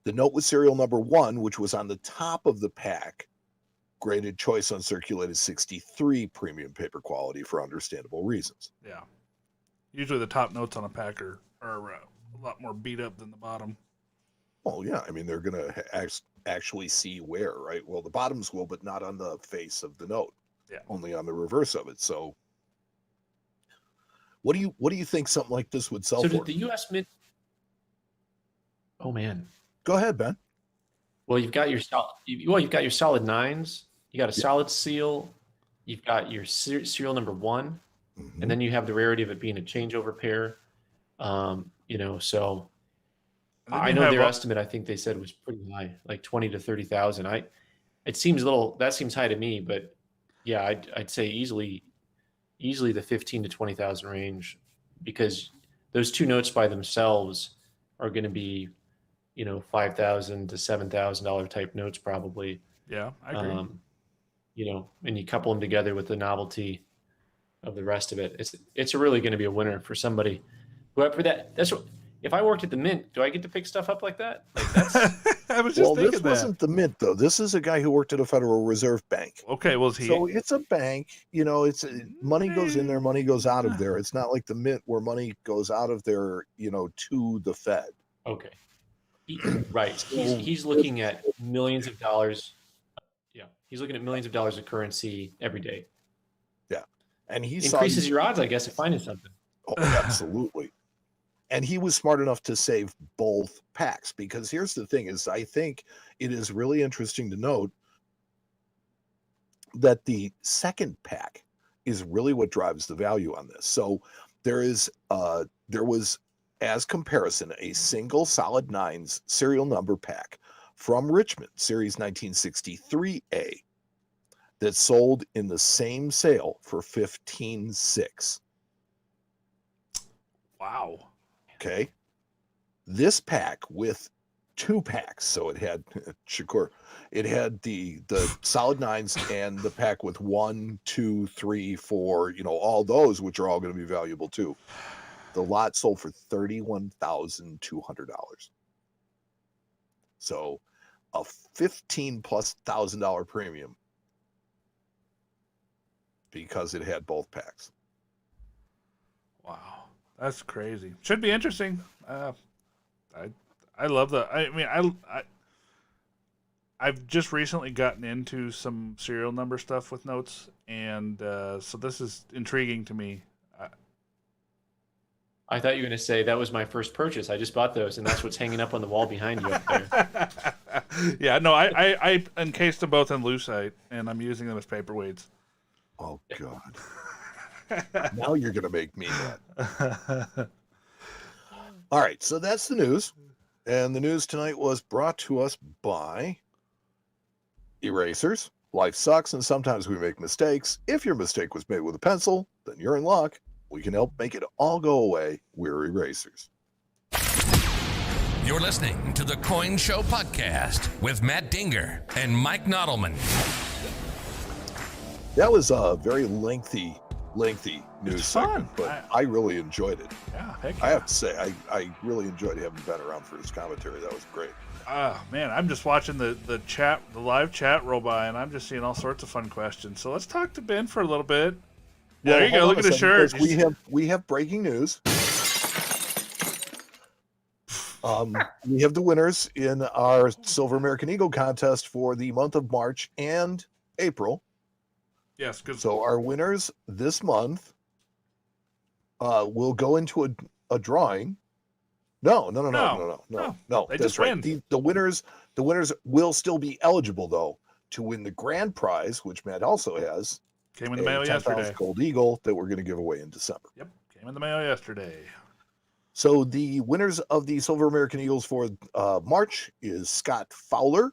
The note with serial number 1, which was on the top of the pack, graded choice uncirculated 63 premium paper quality for understandable reasons. Yeah. Usually the top notes on a pack are a lot more beat up than the bottom. Well, yeah. I mean, they're going to actually see wear, right? Well, the bottoms will, but not on the face of the note. Yeah. Only on the reverse of it. So What do you think something like this would sell So for? did the U.S. Mint? Oh man. Go ahead, Ben. Well, you've got your solid nines. You got a solid seal. You've got your serial number 1, Mm-hmm. and then you have the rarity of it being a changeover pair. So I know their estimate, I think they said, was pretty high, like 20 to 30,000. It seems that seems high to me, but yeah, I'd say easily the 15 to 20,000 range, because those two notes by themselves are going to be, $5,000 to $7,000 type notes probably. Yeah, I agree. And you couple them together with the novelty of the rest of it. It's really going to be a winner for somebody. That's what. If I worked at the Mint, do I get to pick stuff up like that? Like that's. I was just thinking this that. wasn't the Mint though. This is a guy who worked at a Federal Reserve Bank. Okay, well, so it's a bank. It's money goes in there, money goes out of there. It's not like the Mint where money goes out of there, to the Fed. Okay. Right. He's looking at millions of dollars. Yeah, he's looking at millions of dollars of currency every day. Yeah, and he increases your odds, I guess, of finding something. Oh, absolutely. And he was smart enough to save both packs, because here's the thing: is I think it is really interesting to note that the second pack is really what drives the value on this. So there was, as comparison, a single solid nines serial number pack from Richmond, series 1963A, that sold in the same sale for $15,600. Wow. Okay. This pack with 2 packs, so it had Shakur, it had the solid nines and the pack with 1, 2, 3, 4, all those, which are all going to be valuable too. The lot sold for $31,200. So a $15,000+ premium because it had both packs. Wow. That's crazy. Should be interesting. I love the. I mean, I've just recently gotten into some serial number stuff with notes, and so this is intriguing to me. I thought you were going to say that was my first purchase. I just bought those, and that's what's hanging up on the wall behind you up there. Yeah, no, I encased them both in lucite, and I'm using them as paperweights. Oh God. Now you're going to make me mad. All right, so that's the news. And the news tonight was brought to us by Erasers. Life sucks, and sometimes we make mistakes. If your mistake was made with a pencil, then you're in luck. We can help make it all go away. We're Erasers. You're listening to the Coin Show Podcast with Matt Dinger and Mike Nodelman. That was a very lengthy news segment, fun. but I really enjoyed it. Yeah, heck yeah. I have to say, I really enjoyed having Ben around for his commentary. That was great. Man, I'm just watching the live chat roll by, and I'm just seeing all sorts of fun questions. So let's talk to Ben for a little bit. Yeah, there you go. Look at the shirt. We have breaking news. We have the winners in our Silver American Eagle contest for the month of March and April. Yes, good. So our winners this month will go into a drawing. No. They That's just right. win. The winners will still be eligible though to win the grand prize, which Matt also has. Came in the mail yesterday. Gold Eagle that we're going to give away in December. Yep, came in the mail yesterday. So the winners of the Silver American Eagles for March is Scott Fowler.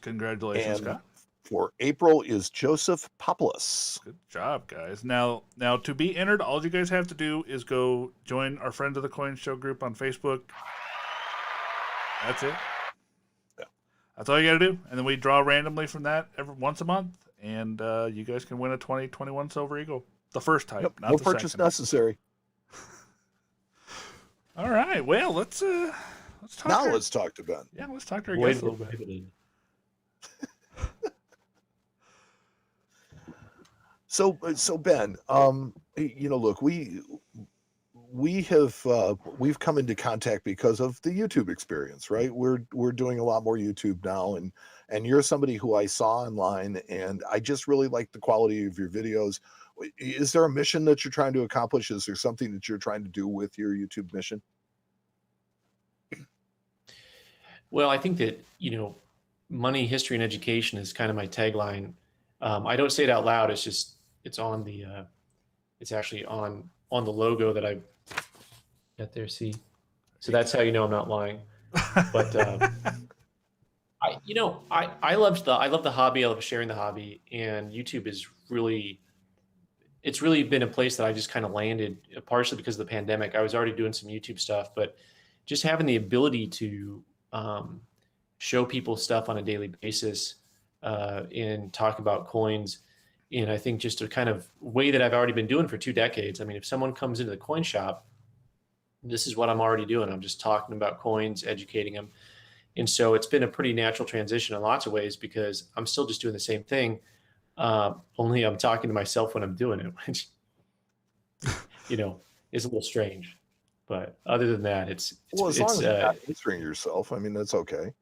Congratulations, and Scott. For April is Joseph Populus. Good job, guys. Now to be entered, all you guys have to do is go join our Friend of the Coin Show group on Facebook. That's it. Yeah. That's all you got to do. And then we draw randomly from that once a month. And you guys can win a 2021 Silver Eagle. The first type, Yep, not no the purchase second. necessary. All right. Well, let's talk. Now let's talk to Ben. Yeah, let's talk to our guest a little bit. So Ben, look, we've come into contact because of the YouTube experience, right? We're doing a lot more YouTube now, and you're somebody who I saw online, and I just really like the quality of your videos. Is there a mission that you're trying to accomplish? Is there something that you're trying to do with your YouTube mission? Well, I think that, money, history, and education is kind of my tagline. I don't say it out loud. It's just, it's on the, it's actually on the logo that I've got there. See, so that's how you know I'm not lying. But I love the hobby. I love sharing the hobby, and YouTube is it's really been a place that I just kind of landed, partially because of the pandemic. I was already doing some YouTube stuff, but just having the ability to show people stuff on a daily basis and talk about coins. And I think just a kind of way that I've already been doing for 2 decades. I mean, if someone comes into the coin shop, this is what I'm already doing. I'm just talking about coins, educating them. And so it's been a pretty natural transition in lots of ways, because I'm still just doing the same thing. Only I'm talking to myself when I'm doing it, which, is a little strange. But other than that, it's well, as long as you're not answering yourself, I mean, that's okay.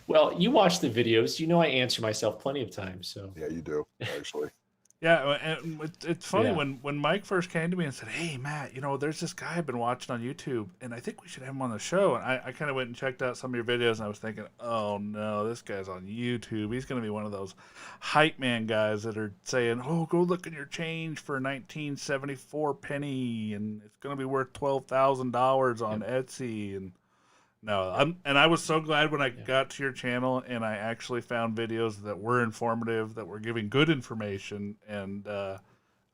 Well, you watch the videos, I answer myself plenty of times. So yeah, you do, actually. Yeah, and it's funny Yeah. when Mike first came to me and said, "Hey, Matt, there's this guy I've been watching on YouTube, and I think we should have him on the show." And I kind of went and checked out some of your videos, and I was thinking, "Oh no, this guy's on YouTube. He's going to be one of those hype man guys that are saying, 'Oh, go look at your change for 1974 penny, and it's going to be worth $12,000 on Etsy.'" And no, I was so glad when I got to your channel and I actually found videos that were informative, that were giving good information, and I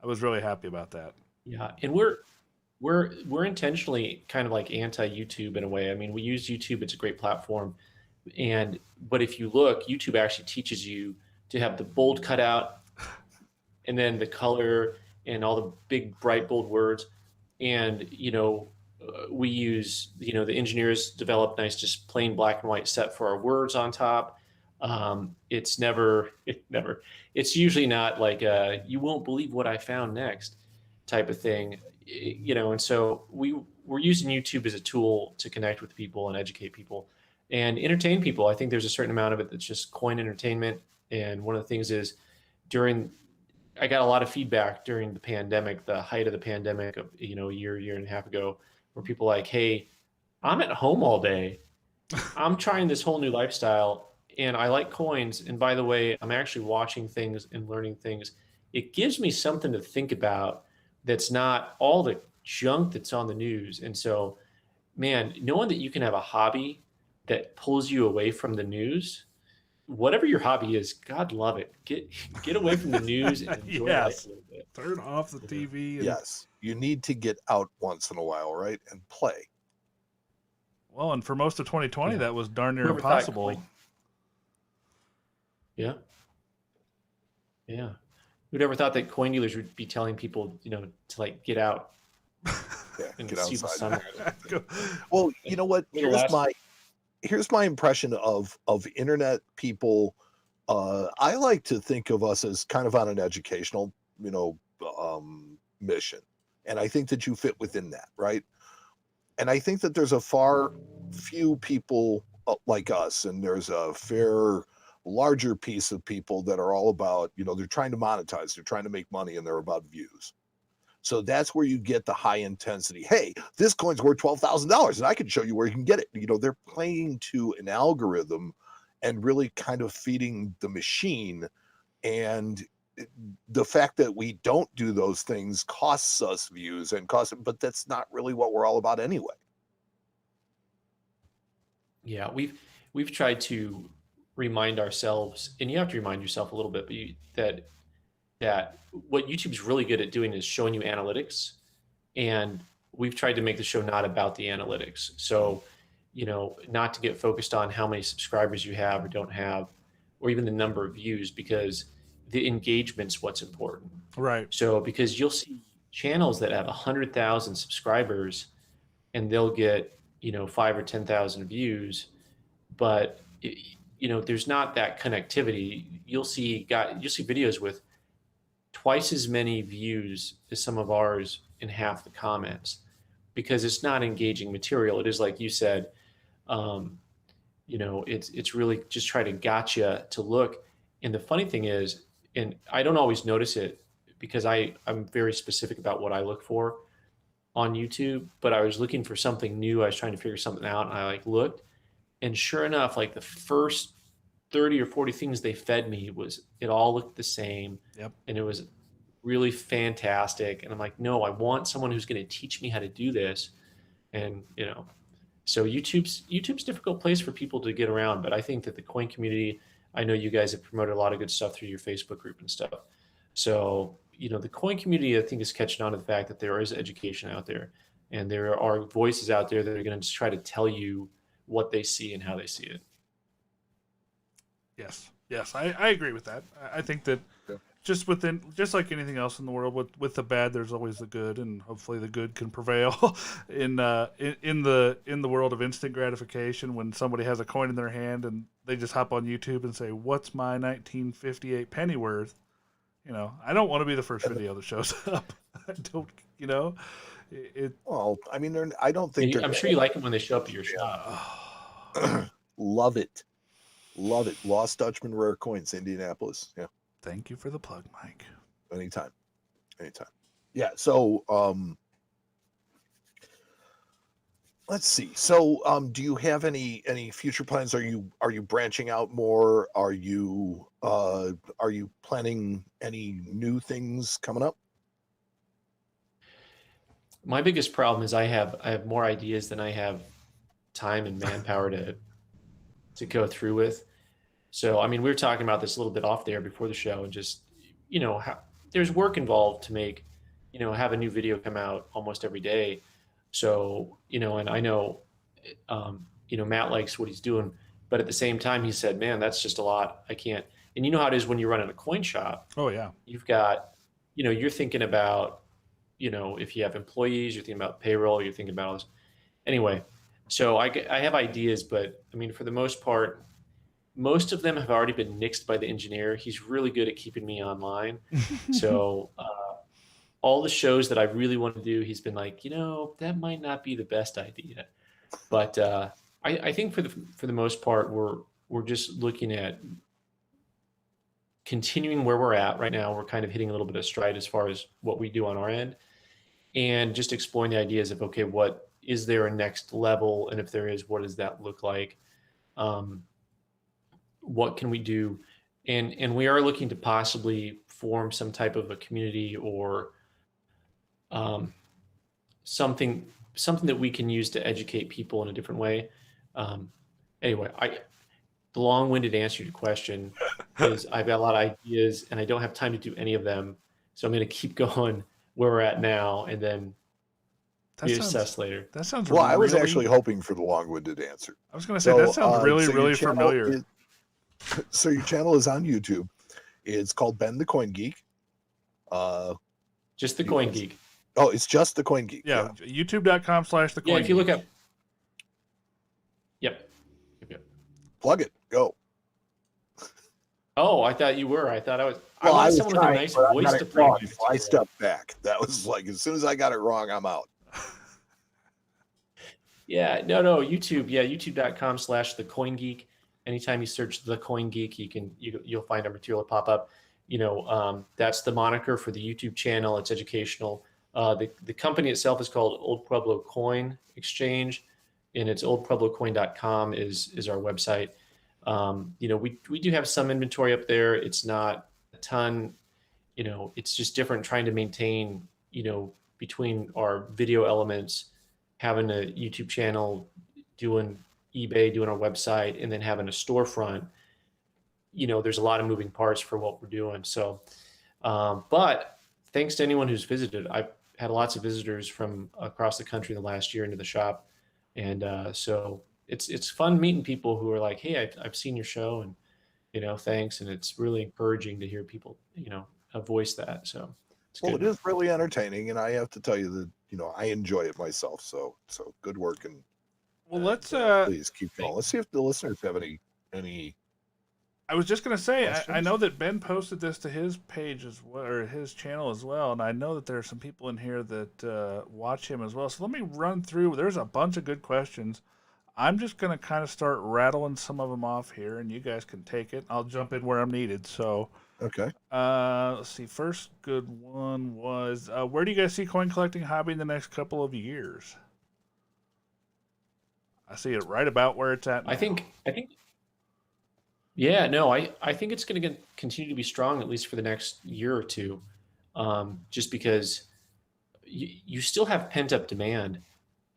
was really happy about that. Yeah, and we're intentionally kind of like anti-YouTube in a way. I mean, we use YouTube; it's a great platform, but if you look, YouTube actually teaches you to have the bold cutout, and then the color and all the big bright bold words, and we use, the engineers develop nice, just plain black and white set for our words on top. It's usually not like you won't believe what I found next type of thing, and so we're using YouTube as a tool to connect with people and educate people and entertain people. I think there's a certain amount of it that's just coin entertainment. And one of the things is, I got a lot of feedback during the pandemic, the height of the pandemic of, a year and a half ago, where people like, "Hey, I'm at home all day. I'm trying this whole new lifestyle, and I like coins. And by the way, I'm actually watching things and learning things. It gives me something to think about that's not all the junk that's on the news." And so, man, knowing that you can have a hobby that pulls you away from the news, whatever your hobby is, God love it. Get away from the news and enjoy life a little bit. Turn off the TV. Yes, you need to get out once in a while, right, and play. Well, and for most of 2020, that was darn near Whoever thought impossible. Yeah. Who'd ever thought that coin dealers would be telling people, to like get out Yeah, and get see the outside. sun? Well, you know what? Little Here's my impression of internet people. I like to think of us as kind of on an educational, mission, and I think that you fit within that, right? And I think that there's a far few people like us, and there's a fair larger piece of people that are all about, they're trying to monetize, they're trying to make money, and they're about views. So that's where you get the high intensity. Hey, this coin's worth $12,000 and I can show you where you can get it. They're playing to an algorithm and really kind of feeding the machine. And the fact that we don't do those things costs us views but that's not really what we're all about anyway. Yeah, we've tried to remind ourselves, and you have to remind yourself a little bit, but that what YouTube's really good at doing is showing you analytics, and we've tried to make the show not about the analytics. So, not to get focused on how many subscribers you have or don't have, or even the number of views, because the engagement's what's important. Right. So, because you'll see channels that have 100,000 subscribers and they'll get, 5 or 10,000 views, but there's not that connectivity. You'll see videos with twice as many views as some of ours in half the comments, because it's not engaging material. It is, like you said, it's really just try to gotcha to look. And the funny thing is, and I don't always notice it because I'm very specific about what I look for on YouTube, but I was looking for something new. I was trying to figure something out, and I like looked, and sure enough, like the first 30 or 40 things they fed me it all looked the same. Yep. And it was really fantastic. And I'm like, no, I want someone who's going to teach me how to do this. And, so YouTube's a difficult place for people to get around, but I think that the coin community, I know you guys have promoted a lot of good stuff through your Facebook group and stuff. So, the coin community, I think, is catching on to the fact that there is education out there, and there are voices out there that are going to just try to tell you what they see and how they see it. Yes, I agree with that. I think that just like anything else in the world, with the bad, there's always the good, and hopefully the good can prevail in the world of instant gratification. When somebody has a coin in their hand and they just hop on YouTube and say, "What's my 1958 penny worth?" I don't want to be the first video that shows up. I don't, Well, I mean, I don't think I'm sure you like them when they show up at your shop. Love it. Lost Dutchman Rare Coins, Indianapolis. Yeah. Thank you for the plug, Mike. Anytime. Yeah. So, let's see. So, do you have any future plans? Are you branching out more? Are you planning any new things coming up? My biggest problem is I have more ideas than I have time and manpower to go through with. So, I mean, we were talking about this a little bit off there before the show, and just, there's work involved to make, have a new video come out almost every day. So, and I know, Matt likes what he's doing, but at the same time, he said, man, that's just a lot. I can't. And you know how it is when you're running a coin shop. Oh, yeah. You've got, you're thinking about, if you have employees, you're thinking about payroll, you're thinking about all this. Anyway, so I have ideas, but I mean, for the most part, most of them have already been nixed by the engineer. He's really good at keeping me online. So all the shows that I really want to do, he's been like, that might not be the best idea. But I think for the most part, we're just looking at continuing where we're at right now. We're kind of hitting a little bit of stride as far as what we do on our end, and just exploring the ideas of, okay, what is there a next level? And if there is, what does that look like? What can we do? And we are looking to possibly form some type of a community or something that we can use to educate people in a different way. Anyway, the long-winded answer to your question is I've got a lot of ideas and I don't have time to do any of them. So I'm going to keep going where we're at now and then reassess later. That sounds well. I was actually hoping for the long-winded answer. I was going to say that sounds really familiar. So your channel is on YouTube. It's called Ben the Coin Geek. Just the Coin Geek. Oh, it's just the Coin Geek. Yeah, youtube.com/the Coin Geek. If you look up. Yep. Plug it. Go. Oh, I thought you were. I thought I was. Well, I want was someone trying, with a nice voice to play. So I stepped back. That was like, as soon as I got it wrong, I'm out. Yeah, no, YouTube. Yeah, youtube.com/the Coin Geek. Anytime you search the Coin Geek, you'll find our material pop up. That's the moniker for the YouTube channel. It's educational. The company itself is called Old Pueblo Coin Exchange, and it's oldpueblocoin.com is our website. We do have some inventory up there. It's not a ton. It's just different trying to maintain, between our video elements, having a YouTube channel, doing eBay, doing our website, and then having a storefront. There's a lot of moving parts for what we're doing. So, but thanks to anyone who's visited. I've had lots of visitors from across the country in the last year into the shop. And so it's fun meeting people who are like, hey, I've seen your show and, thanks. And it's really encouraging to hear people, voice that. So it's good. Well, it is really entertaining. And I have to tell you that, I enjoy it myself. So good work. And well, let's please keep going. Let's see if the listeners have any. I was just going to say, I know that Ben posted this to his page as well, or his channel as well, and I know that there are some people in here that watch him as well. So let me run through. There's a bunch of good questions. I'm just going to kind of start rattling some of them off here, and you guys can take it. I'll jump in where I'm needed. So Okay. Let's see. First good one was where do you guys see coin collecting hobby in the next couple of years? I see it right about where it's at now. I think yeah, no, I think it's going to continue to be strong at least for the next year or two, just because you still have pent up demand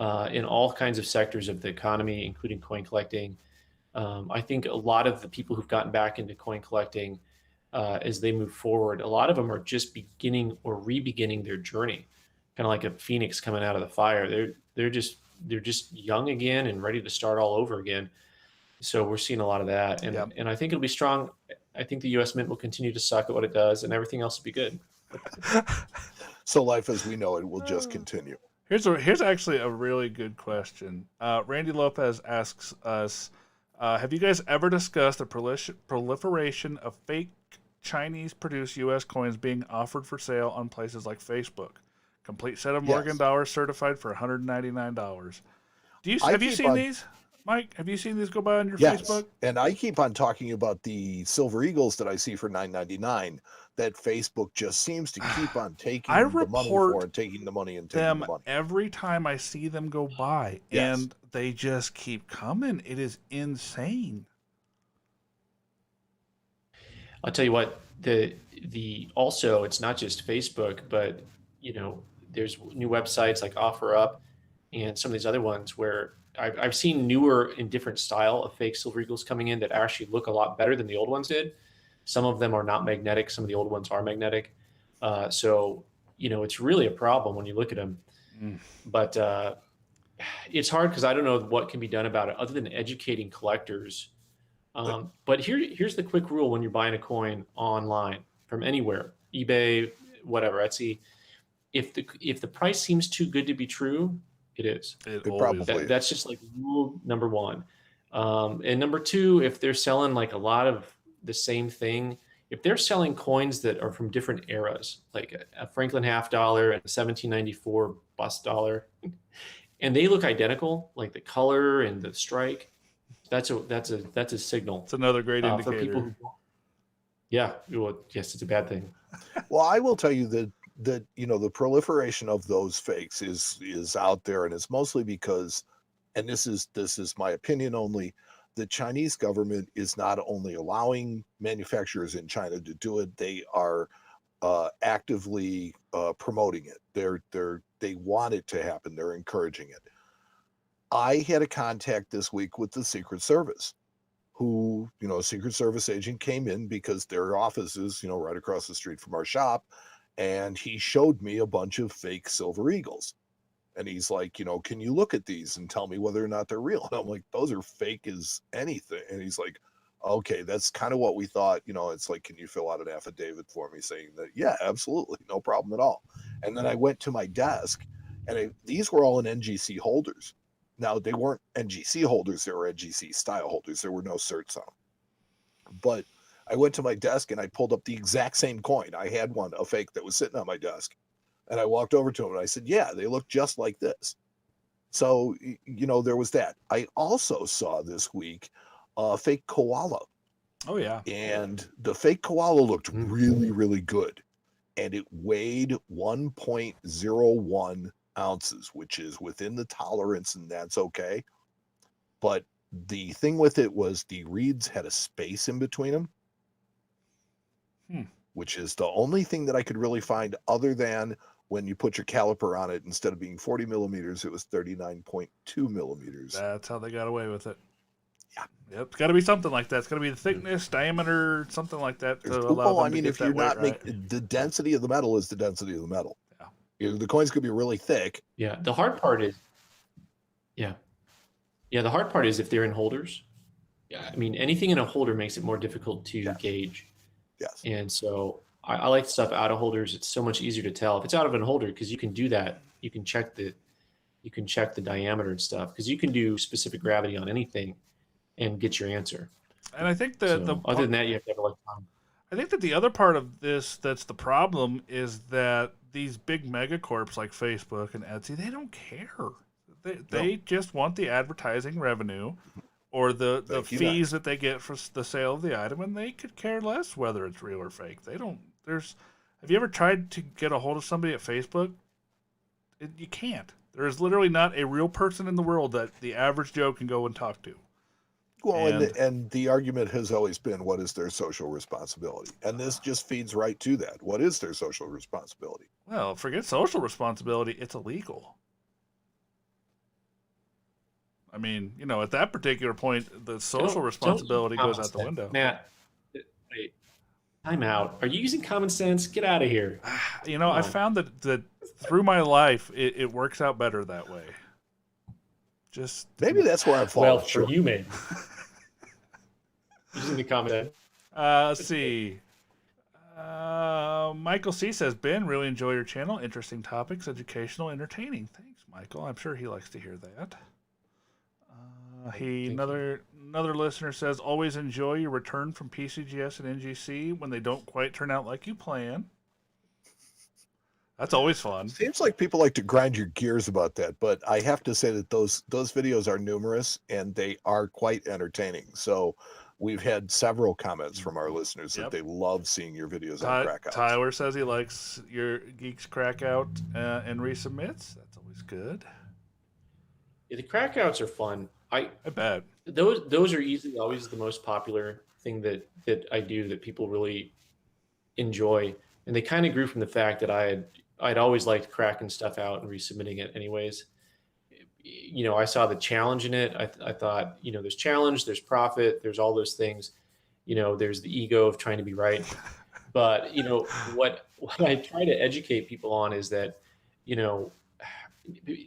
in all kinds of sectors of the economy, including coin collecting. I think a lot of the people who've gotten back into coin collecting as they move forward, a lot of them are just beginning or re-beginning their journey, kind of like a phoenix coming out of the fire. They're just young again and ready to start all over again. So we're seeing a lot of that, and Yep. and I think it'll be strong. I think the U.S. Mint will continue to suck at what it does, and everything else will be good. So life as we know it will just continue. Here's actually a really good question. Randy Lopez asks us, have you guys ever discussed the proliferation of fake Chinese-produced U.S. coins being offered for sale on places like Facebook? Complete set of Morgan Yes. dollars certified for $199. Have you keep seen on- these, Mike? Have you seen these go by on your Yes, Facebook? and I keep on talking about the Silver Eagles that I see for $9.99 that Facebook just seems to keep on taking I the money report for and taking the money and taking Them the money. every time I see them go by, Yes. and they just keep coming. It is insane. I'll tell you what, the also it's not just Facebook, but there's new websites like OfferUp and some of these other ones where I've seen newer and different style of fake Silver Eagles coming in that actually look a lot better than the old ones did. Some of them are not magnetic. Some of the old ones are magnetic. So it's really a problem when you look at them. But it's hard because I don't know what can be done about it other than educating collectors. But here's the quick rule when you're buying a coin online from anywhere, eBay, whatever, Etsy. If the price seems too good to be true, it is. It It always probably- That's just like rule number one. And number two, if they're selling like a lot of the same thing, if they're selling coins that are from different eras, like a Franklin half dollar and a 1794 bust dollar, and they look identical, like the color and the strike, that's a signal It's another great for indicator. people who. Yeah, well, yes, it's a bad thing. Well, I will tell you that the proliferation of those fakes is out there, and it's mostly because, and this is my opinion only, the Chinese government is not only allowing manufacturers in China to do it, they are actively promoting it. They want it to happen. They're encouraging it. I had a contact this week with the Secret Service, who, a Secret Service agent came in because their office is, right across the street from our shop. And he showed me a bunch of fake Silver Eagles. And he's like, can you look at these and tell me whether or not they're real? And I'm like, those are fake as anything. And he's like, okay, that's kind of what we thought. It's like, can you fill out an affidavit for me saying that? Yeah, absolutely. No problem at all. And then I went to my desk, and these were all in NGC holders. Now, they weren't NGC holders. They were NGC style holders. There were no certs on them. But I went to my desk and I pulled up the exact same coin. I had one, a fake, that was sitting on my desk. And I walked over to him and I said, yeah, they look just like this. So, there was that. I also saw this week a fake koala. Oh, yeah. And the fake koala looked really, really good. And it weighed 1.01 ounces, which is within the tolerance, and that's okay. But the thing with it was the reeds had a space in between them, which is the only thing that I could really find, other than when you put your caliper on it, instead of being 40 millimeters, it was 39.2 millimeters. That's how they got away with it. Yeah. Yep. It's got to be something like that. It's got to be the thickness, diameter, something like that to allow them to get if that you're weight not right. the density of the metal is the density of the metal. Yeah. The coins could be really thick. Yeah, the hard part is. Yeah, the hard part is if they're in holders. Yeah, I mean, anything in a holder makes it more difficult to gauge. Yes. And so I like stuff out of holders. It's so much easier to tell if it's out of a holder, because you can do that. You can check the diameter and stuff, because you can do specific gravity on anything and get your answer. And I think that other than that, you have to have time. I think that the other part of this that's the problem is that these big megacorps like Facebook and Etsy, they don't care. They just want the advertising revenue, or the Thank you, fees that they get for the sale of the item, and they could care less whether it's real or fake. They don't. Have you ever tried to get a hold of somebody at Facebook? You can't. There is literally not a real person in the world that the average Joe can go and talk to. Well, and the argument has always been, what is their social responsibility? And this just feeds right to that. What is their social responsibility? Well, forget social responsibility. It's illegal. I mean, at that particular point, the social responsibility goes out the window. Matt, wait. Time out. Are you using common sense? Get out of here. I found that through my life, it works out better that way. Just maybe that's where I'm falling Well, for you, maybe. Using the common sense. Let's see. Michael C says, Ben, really enjoy your channel. Interesting topics, educational, entertaining. Thanks, Michael. I'm sure he likes to hear that. Another listener says, always enjoy your return from PCGS and NGC when they don't quite turn out like you plan. That's always fun. Seems like people like to grind your gears about that, but I have to say that those videos are numerous and they are quite entertaining. So we've had several comments from our listeners that they love seeing your videos on Crackout. Tyler says he likes your Geeks Crackout and resubmits. That's always good. Yeah, the Crackouts are fun. I bet those are easily always the most popular thing that I do that people really enjoy, and they kind of grew from the fact that I'd always liked cracking stuff out and resubmitting it anyways. I saw the challenge in it. I thought, there's challenge, there's profit, there's all those things. There's the ego of trying to be right. But, what I try to educate people on is that,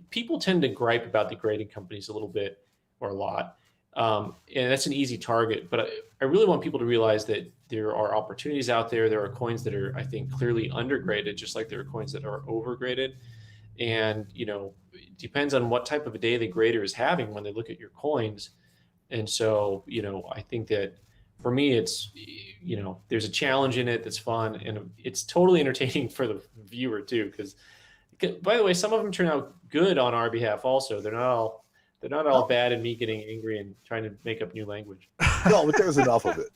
people tend to gripe about the grading companies a little bit or a lot. And that's an easy target. But I really want people to realize that there are opportunities out there. There are coins that are, I think, clearly undergraded, just like there are coins that are overgraded. And, it depends on what type of a day the grader is having when they look at your coins. And so, I think that for me, it's, there's a challenge in it that's fun, and it's totally entertaining for the viewer too. Because, by the way, some of them turn out good on our behalf also. They're not all bad and me getting angry and trying to make up new language. No, but there's enough of it.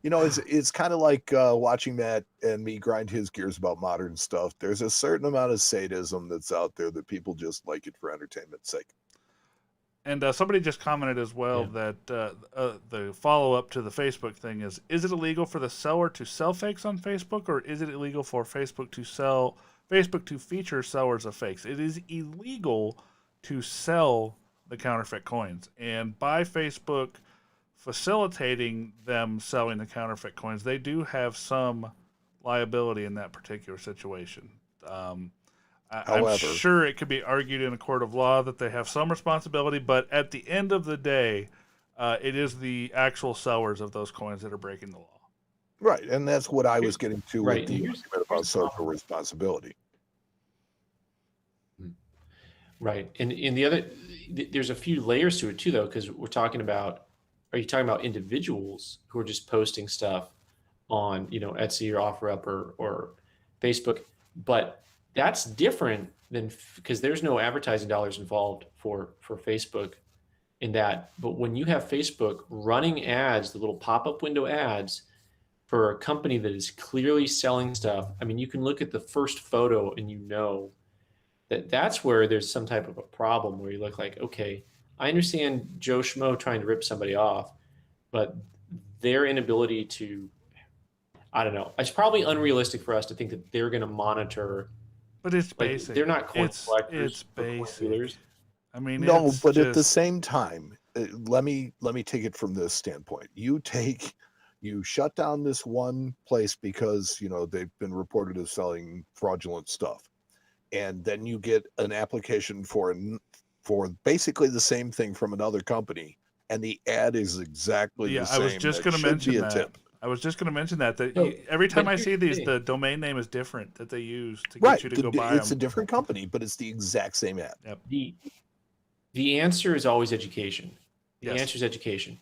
It's kind of like watching Matt and me grind his gears about modern stuff. There's a certain amount of sadism that's out there that people just like it for entertainment's sake. And somebody just commented as well that the follow-up to the Facebook thing is it illegal for the seller to sell fakes on Facebook, or is it illegal for Facebook to feature sellers of fakes? It is illegal to sell the counterfeit coins. And by Facebook facilitating them selling the counterfeit coins, they do have some liability in that particular situation. I'm sure it could be argued in a court of law that they have some responsibility, but at the end of the day, it is the actual sellers of those coins that are breaking the law. Right, and that's what I was getting to with the argument about social responsibility. Right, and there's a few layers to it too, though, because are you talking about individuals who are just posting stuff on, Etsy or OfferUp or Facebook? But that's different than, because there's no advertising dollars involved for Facebook in that. But when you have Facebook running ads, the little pop-up window ads for a company that is clearly selling stuff, I mean, you can look at the first photo and that's where there's some type of a problem where you look like, okay, I understand Joe Schmo trying to rip somebody off, but their inability to, I don't know. It's probably unrealistic for us to think that they're going to monitor. But it's basic. They're not coin collectors. It's basic. I mean, no, but at the same time, let me take it from this standpoint. You shut down this one place because they've been reported as selling fraudulent stuff, and then you get an application for basically the same thing from another company, and the ad is exactly the same. I was just going to mention that. Every time I see these, the domain name is different that they use to get you to go buy them. It's a different company, but it's the exact same ad. Yep. The answer is always education. The Yes. answer is education.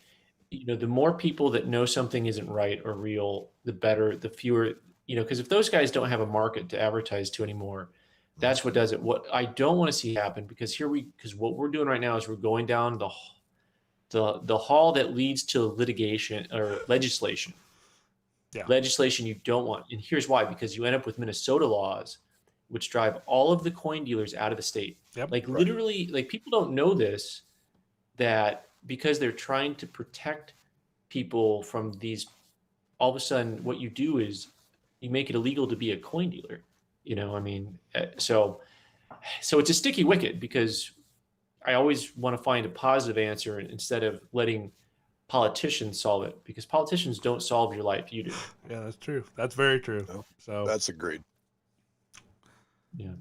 The more people that know something isn't right or real, the better, the fewer, because if those guys don't have a market to advertise to anymore, that's what does it. What I don't want to see happen, because what we're doing right now is we're going down the hall that leads to litigation or legislation. Yeah. Legislation you don't want. And here's why, because you end up with Minnesota laws which drive all of the coin dealers out of the state. Yep. Like literally, like people don't know this, that because they're trying to protect people from these, all of a sudden what you do is you make it illegal to be a coin dealer. You know, I mean, so it's a sticky wicket, because I always want to find a positive answer instead of letting politicians solve it, because politicians don't solve your life. You do. Yeah, that's true. That's very true. No, So that's agreed. Yeah.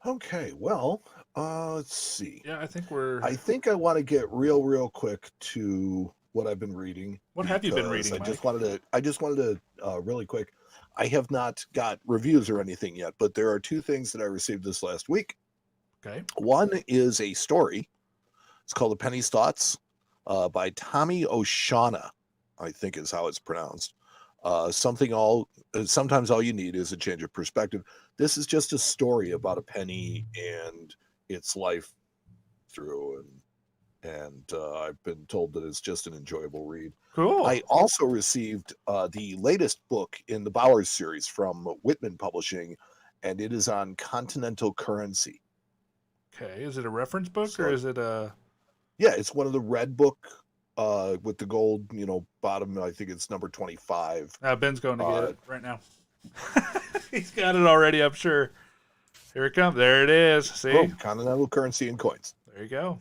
Okay, well, let's see. yeah, I think I want to get real quick to what I've been reading. What have you been because reading, I just wanted to really quick. I have not got reviews or anything yet, but there are two things that I received this last week. Okay. One is a story. It's called The Penny's Thoughts by Tommy O'Shaughnessy, I think is how it's pronounced. Sometimes all you need is a change of perspective. This is just a story about a penny and its life through, and I've been told that it's just an enjoyable read. Cool. I also received the latest book in the Bowers series from Whitman Publishing, and it is on continental currency. Okay. Is it a reference book or is it a? Yeah, it's one of the red book with the gold, bottom. I think it's number 25. Ben's going to get it right now. He's got it already, I'm sure. Here it comes. There it is. See? Oh, continental currency and coins. There you go.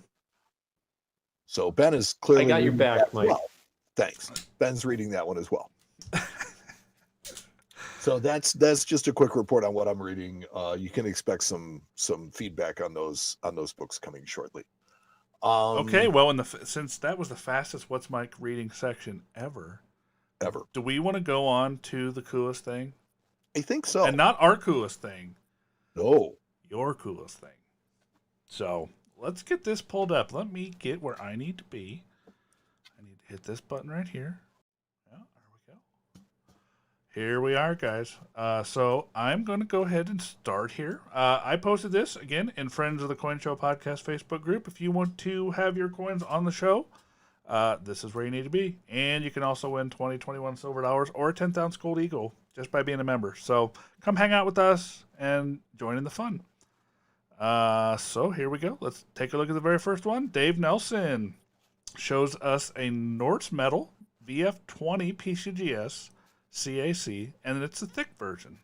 So Ben is clearly. I got your reading back, that as Mike. well. Thanks. Ben's reading that one as well. So that's just a quick report on what I'm reading. You can expect some feedback on those books coming shortly. Okay, well, since that was the fastest What's Mike reading section ever, do we want to go on to the coolest thing? I think so. And not our coolest thing. No. Your coolest thing. So let's get this pulled up. Let me get where I need to be. I need to hit this button right here. Yeah, there we go. Here we are, guys. So I'm going to go ahead and start here. I posted this, again, in Friends of the Coin Show Podcast Facebook group. If you want to have your coins on the show, this is where you need to be. And you can also win 2021 silver dollars or a 10th-ounce gold eagle just by being a member. So come hang out with us and join in the fun. So here we go. Let's take a look at the very first one. Dave Nelson shows us a Norse Metal VF20 PCGS CAC, and it's a thick version.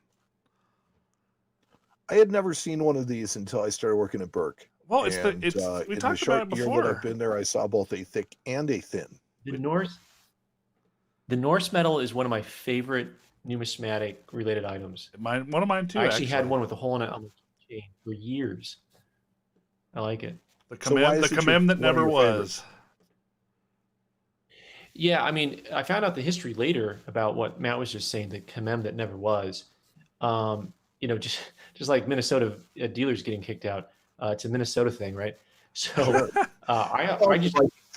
I had never seen one of these until I started working at Burke. Well, we talked about it before. Year that I've been there, I saw both a thick and a thin. The Norse Metal is one of my favorite numismatic related items. One of mine too. I actually had one with a hole in it on the chain for years. I like it. The commem that never was. Favorites? Yeah, I mean, I found out the history later about what Matt was just saying, the commem that never was. Just like Minnesota dealers getting kicked out. It's a Minnesota thing, right? So I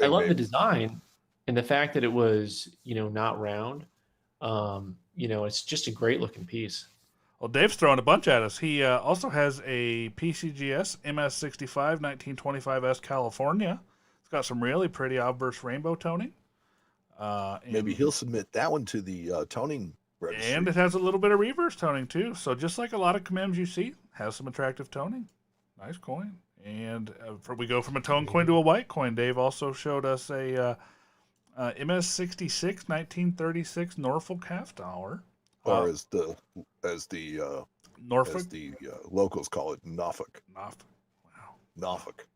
love the design and the fact that it was, not round. It's just a great looking piece. Well, Dave's throwing a bunch at us. He also has a PCGS MS65 1925S California. It's got some really pretty obverse rainbow toning. Maybe he'll submit that one to the toning registry. And it has a little bit of reverse toning too. So just like a lot of commems you see, has some attractive toning. Nice coin. And we go from a tone coin to a white coin. Dave also showed us a MS66 1936 Norfolk half dollar. Or as the Norfolk? as the locals call it, Norfolk. Norfolk. Wow. Norfolk.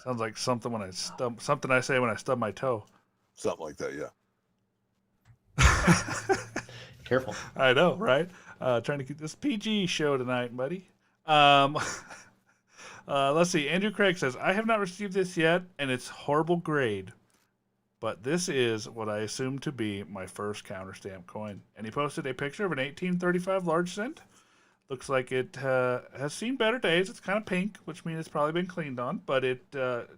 Sounds like something I say when I stub my toe. Something like that, yeah. Careful. I know, right? Trying to keep this PG show tonight, buddy. Let's see. Andrew Craig says, I have not received this yet, and it's horrible grade. But this is what I assume to be my first counterstamp coin. And he posted a picture of an 1835 large cent. Looks like it has seen better days. It's kind of pink, which means it's probably been cleaned on. But it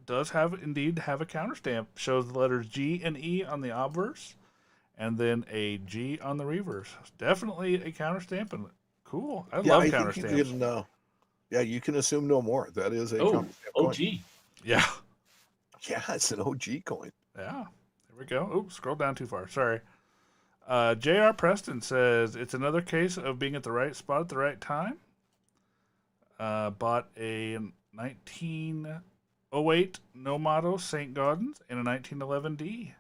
does indeed have a counterstamp. Shows the letters G and E on the obverse, and then a G on the reverse. Definitely a counterstamp, and cool. I love counterstamps. You can assume no more. That is a counterstamp coin. OG. Yeah. Yeah, it's an OG coin. Yeah, there we go. Oops, scroll down too far. Sorry. J.R. Preston says it's another case of being at the right spot at the right time. Bought a 1908 No Motto St. Gaudens and a 1911 D.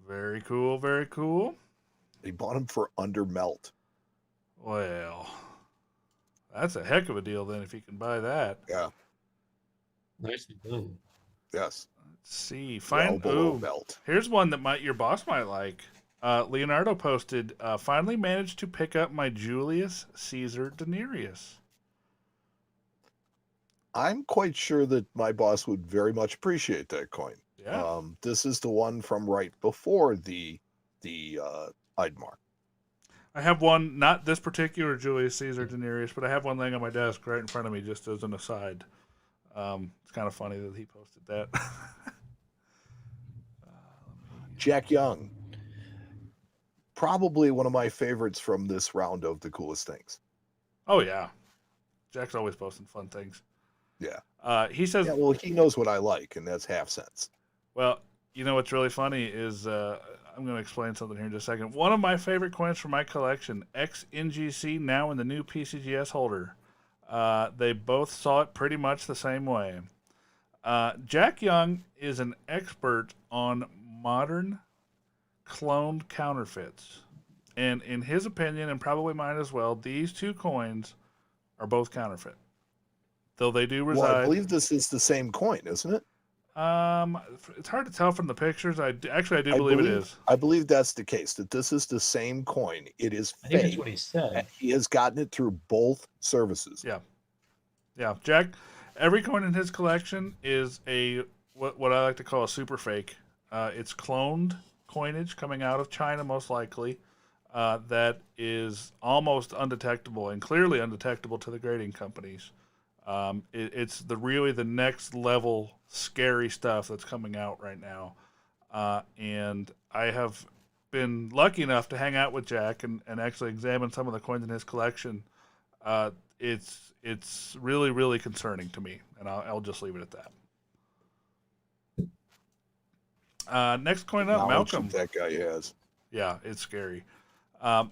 Very cool, very cool. They bought them for under melt. Well, that's a heck of a deal then if you can buy that. Yeah. Nicely done. Yes. Let's see. Well below melt. Here's one that your boss might like. Leonardo posted, finally managed to pick up my Julius Caesar denarius. I'm quite sure that my boss would very much appreciate that coin. Yeah. This is the one from right before the Eidmar. I have one, not this particular Julius Caesar denarius, but I have one laying on my desk right in front of me just as an aside. It's kind of funny that he posted that. Jack Young. Probably one of my favorites from this round of the coolest things. Oh, yeah. Jack's always posting fun things. Yeah. He says... Yeah, well, he knows what I like, and that's half cents. Well, you know what's really funny is... I'm going to explain something here in just a second. One of my favorite coins from my collection, XNGC, now in the new PCGS holder. They both saw it pretty much the same way. Jack Young is an expert on modern cloned counterfeits. And in his opinion, and probably mine as well, these two coins are both counterfeit. Though they do reside... Well, I believe this is the same coin, isn't it? It's hard to tell from the pictures. I do believe it is. I believe that's the case, that this is the same coin. It is fake. I think that's what he said. He has gotten it through both services. Yeah. Yeah. Jack, every coin in his collection is what I like to call a super fake. It's cloned coinage coming out of China, most likely, that is almost undetectable and clearly undetectable to the grading companies. It's really the next level scary stuff that's coming out right now. And I have been lucky enough to hang out with Jack and actually examine some of the coins in his collection. It's really, really concerning to me, and I'll just leave it at that. Next coin up, Malcolm. That guy has. Yeah, it's scary.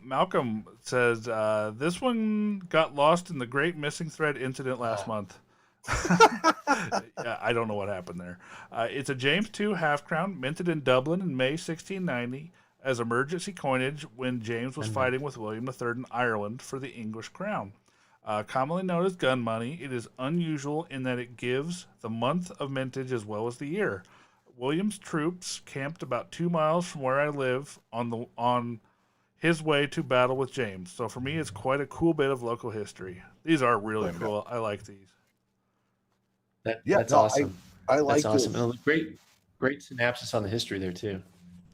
Malcolm says, this one got lost in the Great Missing Thread incident last month. Yeah, I don't know what happened there. It's a James II half crown minted in Dublin in May 1690 as emergency coinage when James was fighting with William III in Ireland for the English crown. Commonly known as gun money, it is unusual in that it gives the month of mintage as well as the year. William's troops camped about 2 miles from where I live on his way to battle with James. So for me, it's quite a cool bit of local history. These are really cool. I like these. That's awesome. I like that's awesome. And great synopsis on the history there too.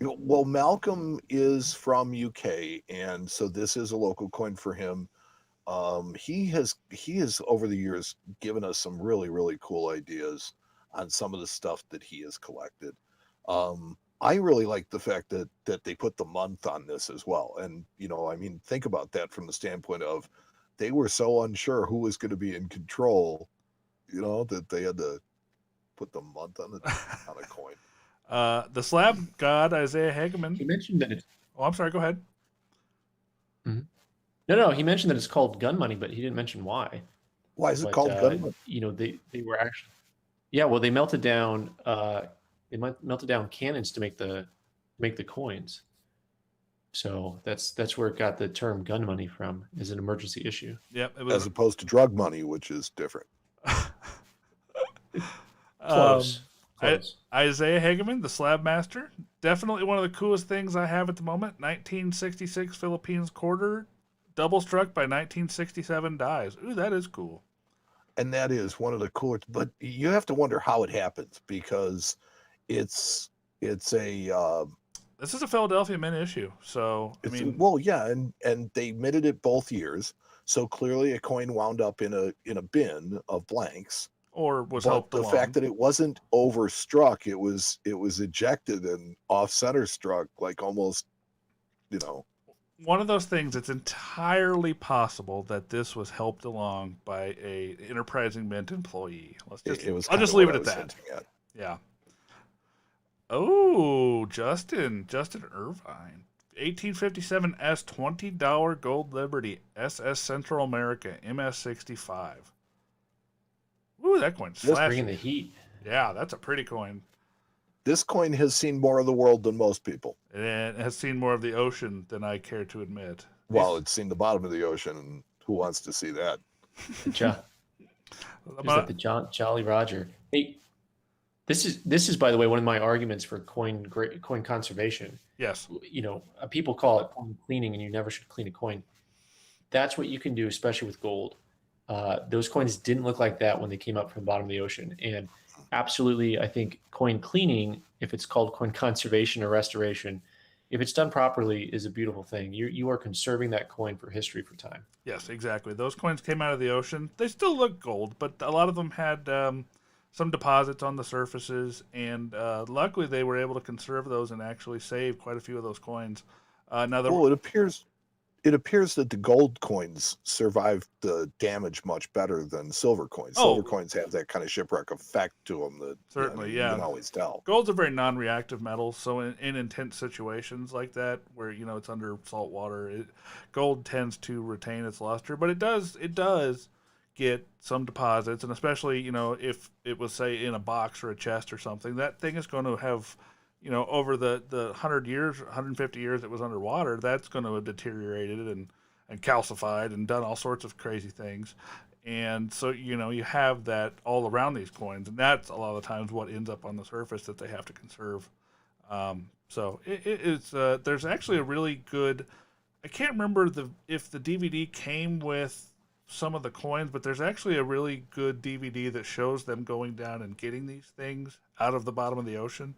Well, Malcolm is from UK, and so this is a local coin for him. He has over the years given us some really, really cool ideas on some of the stuff that he has collected. I really like the fact that they put the month on this as well. And, think about that from the standpoint of they were so unsure who was going to be in control, that they had to put the month on a coin. The slab god, Isaiah Hageman. He mentioned that it's... Oh, I'm sorry. Go ahead. Mm-hmm. No. He mentioned that it's called gun money, but he didn't mention why. Why is it called gun money? They were actually... Yeah, well, they melted down... melted down cannons to make the coins. So that's where it got the term gun money from, as an emergency issue. Yep. As opposed to drug money, which is different. Close. Isaiah Hageman, the Slab Master. Definitely one of the coolest things I have at the moment. 1966 Philippines quarter, double struck by 1967 dies. Ooh, that is cool. And that is one of the coolest, but you have to wonder how it happens, because it's a this is a Philadelphia mint issue, so and they minted it both years, so clearly a coin wound up in a bin of blanks, or was but helped the along. fact that it wasn't overstruck, it was ejected and off center struck, like almost one of those things. It's entirely possible that this was helped along by a enterprising mint employee. I'll just leave it at that. Yeah. Oh, Justin Irvine, 1857 S $20 gold Liberty SS Central America MS65. Ooh, that coin's Just flashy. bringing the heat. Yeah, that's a pretty coin. This coin has seen more of the world than most people. And it has seen more of the ocean than I care to admit. Well, it's seen the bottom of the ocean, and who wants to see that? The Jolly Roger. Hey, this is by the way one of my arguments for coin conservation. Yes. You know, people call it coin cleaning, and you never should clean a coin. That's what you can do, especially with gold. Those coins didn't look like that when they came up from the bottom of the ocean, and absolutely, I think coin cleaning, if it's called coin conservation or restoration, if it's done properly, is a beautiful thing. You are conserving that coin for history, for time. Yes, exactly. Those coins came out of the ocean. They still look gold, but a lot of them had some deposits on the surfaces, and luckily they were able to conserve those and actually save quite a few of those coins. It appears that the gold coins survived the damage much better than silver coins. Silver coins have that kind of shipwreck effect to them that certainly, you can always tell. Gold's a very non-reactive metal, so in intense situations like that, where it's under salt water, gold tends to retain its luster. But it does get some deposits, and especially if it was, say, in a box or a chest or something, that thing is going to have, over the 100 years, 150 years it was underwater, that's going to have deteriorated and calcified and done all sorts of crazy things. And so, you have that all around these coins, and that's a lot of the times what ends up on the surface that they have to conserve. So it's there's actually a really good, I can't remember if the DVD came with some of the coins, but there's actually a really good DVD that shows them going down and getting these things out of the bottom of the ocean.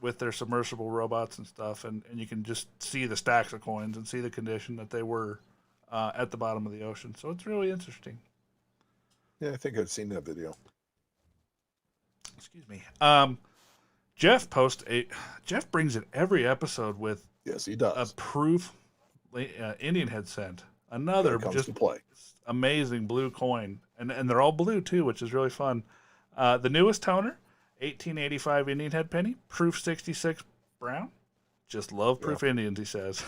With their submersible robots and stuff, and you can just see the stacks of coins and see the condition that they were at the bottom of the ocean. So it's really interesting. Yeah, I think I've seen that video. Excuse me. Jeff brings it every episode with yes, he does a proof Indian had sent another just amazing blue coin, and they're all blue too, which is really fun. The newest toner. 1885 Indian head penny, proof 66 brown. Just love proof Indians, he says.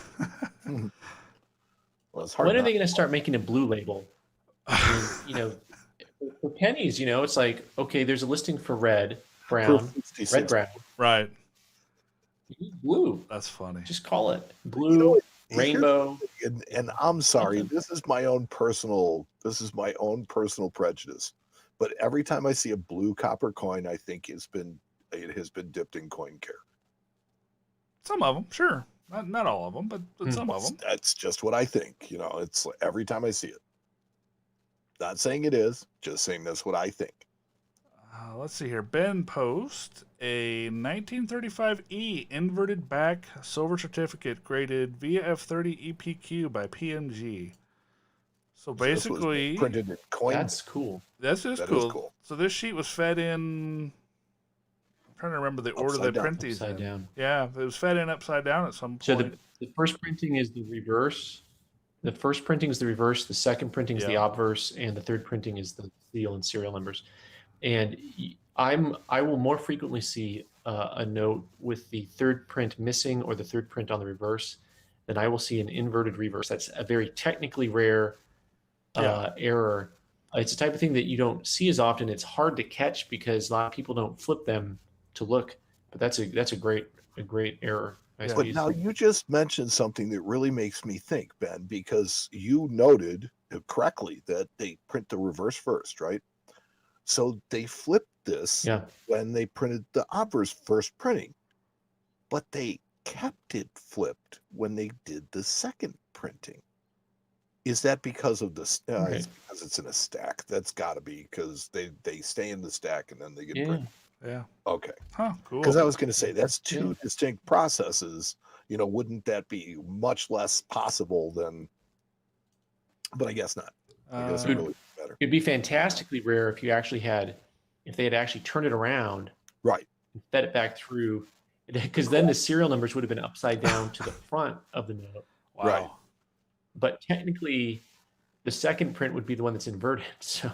Well, it's hard. When are they going to start making a blue label? I mean, for pennies, it's like, okay, there's a listing for red, brown, red, brown. Right. You need blue. That's funny. Just call it blue, rainbow. And I'm sorry, this is my own personal prejudice. But every time I see a blue copper coin, I think it has been dipped in coin care. Some of them, sure. Not all of them, but some of them. That's just what I think. It's every time I see it. Not saying it is, just saying that's what I think. Let's see here. Ben Post, a 1935E inverted back silver certificate graded VF30 EPQ by PMG. So basically, printed in coin. That's cool. That is cool. So this sheet was fed in. I'm trying to remember the order they print these in. Down. Yeah, it was fed in upside down at some point. So the first printing is the reverse. The first printing is the reverse. The second printing is the obverse, and the third printing is the seal and serial numbers. And I will more frequently see a note with the third print missing or the third print on the reverse than I will see an inverted reverse. That's a very technically rare error. It's a type of thing that you don't see as often. It's hard to catch because a lot of people don't flip them to look. But that's a great error. But now you just mentioned something that really makes me think, Ben, because you noted correctly that they print the reverse first, right? So they flipped this when they printed the obverse first printing, but they kept it flipped when they did the second printing. Is that because of it's because it's in a stack? That's got to be because they stay in the stack and then they get printed. Yeah. Okay. Huh, cool. Because I was going to say that's two distinct processes. Wouldn't that be much less possible than? But I guess not. I guess it really better. It'd be fantastically rare if they had actually turned it around, right, and fed it back through, because then the serial numbers would have been upside down to the front of the note. Wow. Right. But technically, the second print would be the one that's inverted. So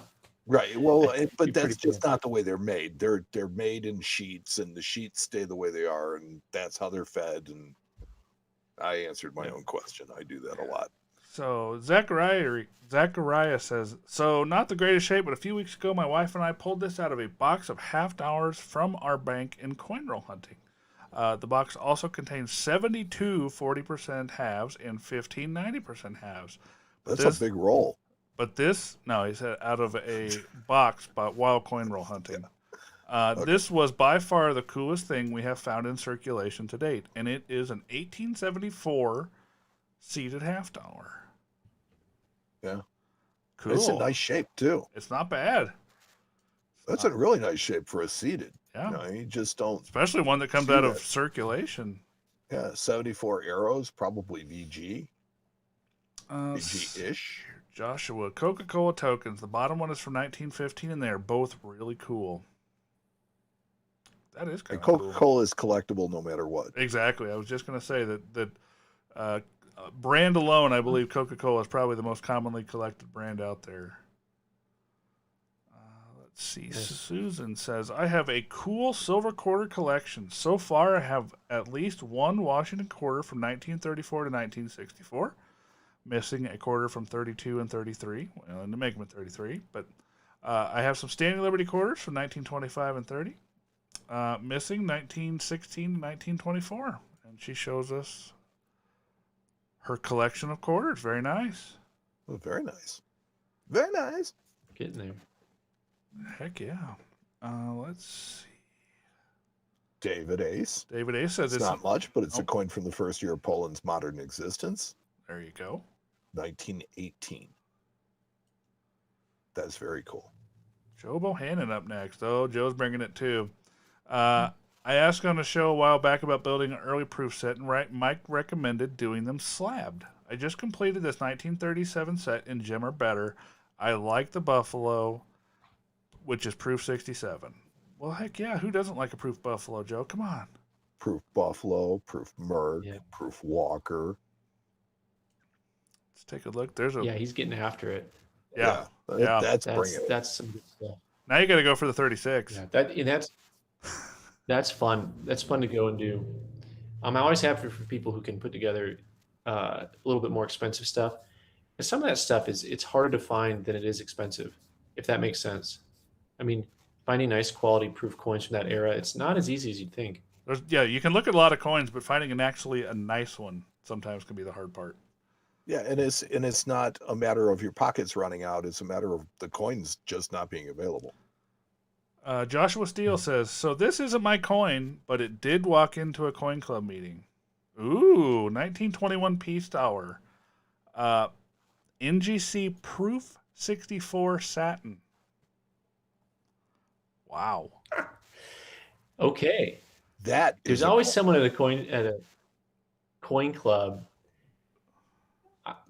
Right. Well, but Be that's pretty just fancy. not the way they're made. They're made in sheets, and the sheets stay the way they are, and that's how they're fed. And I answered my own question. I do that a lot. So Zachariah says, so not the greatest shape, but a few weeks ago, my wife and I pulled this out of a box of half-hours from our bank in coin roll hunting. The box also contains 72 40% halves and 15 90% halves. That's a big roll. But this, no, he said out of a box while coin roll hunting. Okay. This was by far the coolest thing we have found in circulation to date, and it is an 1874 seated half dollar. Yeah. Cool. It's a nice shape, too. It's not bad. That's a really nice shape for a seated. Yeah. You know, you just don't. Especially one that comes see out of that. circulation. Yeah, 74 arrows, probably VG. VG-ish. VG-ish. Joshua, Coca-Cola tokens. The bottom one is from 1915, and they are both really cool. That is kind And of cool. Coca-Cola is collectible no matter what. Exactly. I was just going to say that brand alone, I believe Coca-Cola is probably the most commonly collected brand out there. Let's see. Yes. Susan says, I have a cool silver quarter collection. So far, I have at least one Washington quarter from 1934 to 1964. Missing a quarter from 32 and 33. Well, and to make them at 33. But I have some Standing Liberty quarters from 1925 and 30. Missing 1916 to 1924. And she shows us her collection of quarters. Very nice. Oh, very nice. Very nice. Getting there. Heck yeah. Let's see. David Ace. David A. says It's not much, but it's a Nope. coin from the first year of Poland's modern existence, There you go. 1918. That's very cool. Joe Bohannon up next. Oh, Joe's bringing it too. I asked on a show a while back about building an early proof set, and Mike recommended doing them slabbed. I just completed this 1937 set in Gem or Better. I like the Buffalo, which is proof 67. Well, heck yeah. Who doesn't like a proof Buffalo, Joe? Come on. Proof Buffalo, Proof Merc, Yeah. Proof Walker. Let's take a look. There's a Yeah, he's getting after it. yeah. That's bringing it. That's some good stuff. Now you got to go for the 36. Yeah, that's fun. That's fun to go and do. I'm always happy for people who can put together a little bit more expensive stuff. And some of that stuff it's harder to find than it is expensive, if that makes sense. I mean, finding nice quality proof coins from that era, it's not as easy as you'd think. You can look at a lot of coins, but finding actually a nice one sometimes can be the hard part. Yeah, and it's not a matter of your pockets running out. It's a matter of the coins just not being available. Joshua Steele says, so this isn't my coin, but it did walk into a coin club meeting. Ooh, 1921 Peace Tower. NGC Proof 64 Satin. Wow. Okay. There's always someone at a coin club.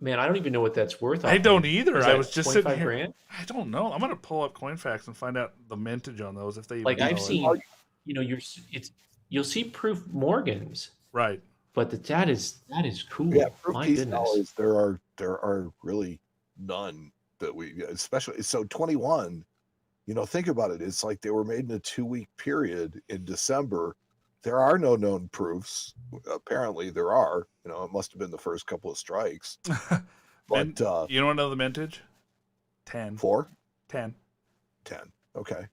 Man, I don't even know what that's worth. I don't either. I was just sitting here. Grand? I don't know. I'm going to pull up CoinFacts and find out the mintage on those if they even Like know I've it. seen, you'll see proof Morgans, Right. but that is cool. Yeah, Proof My Peace goodness. Towers, there are really none that we, especially so 21. Think about it. It's like they were made in a 2-week period in December. There are no known proofs. Apparently there are. It must have been the first couple of strikes. But You don't know the mintage? 10. 4? 10. 10. Okay.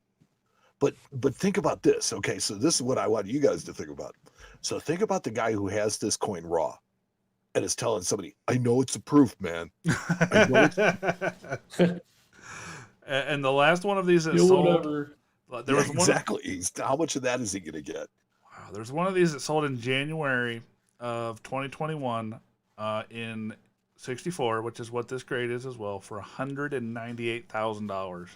But think about this. Okay, so this is what I want you guys to think about. So think about the guy who has this coin raw and is telling somebody, I know it's a proof, man. I know And the last one of these that sold, Whatever. there was one. exactly. How much of that is he going to get? Wow, there's one of these that sold in January of 2021 in 64, which is what this grade is as well, for $198,000.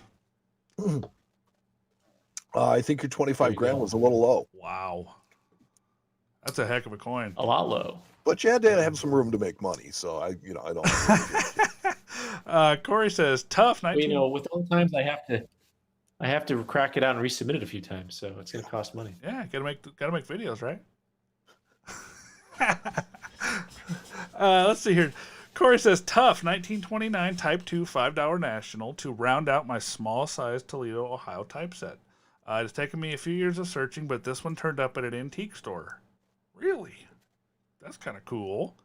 I think your 25 There you grand go. was a little low, Wow, that's a heck of a coin. A lot low. but you had to have some room to make money. So I don't. Corey says tough. 19. With all the times I have to crack it out and resubmit it a few times, so it's going to cost money. Yeah, gotta make videos, right? Let's see here. Corey says, tough 1929 Type 2 $5 National to round out my small-sized Toledo, Ohio typeset. It's taken me a few years of searching, but this one turned up at an antique store. Really? That's kind of cool.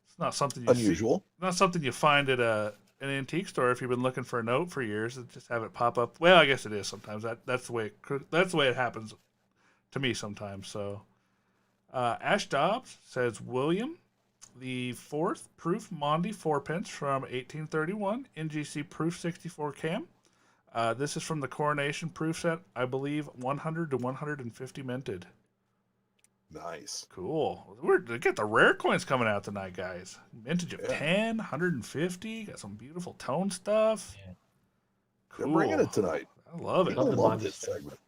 It's not something you unusual. Not something you find at an antique store if you've been looking for a note for years and just have it pop up. Well, I guess it is sometimes. That's the way it happens to me sometimes. So, Ash Dobbs says, William, the 4th proof Mondi 4-pence from 1831 NGC proof 64 cam. This is from the Coronation proof set, I believe 100 to 150 minted. Nice. Cool. We're get the rare coins coming out tonight, guys. Vintage of 10, 150. Got some beautiful tone stuff. Yeah. Cool. They're bringing it tonight. I love it. I love this segment.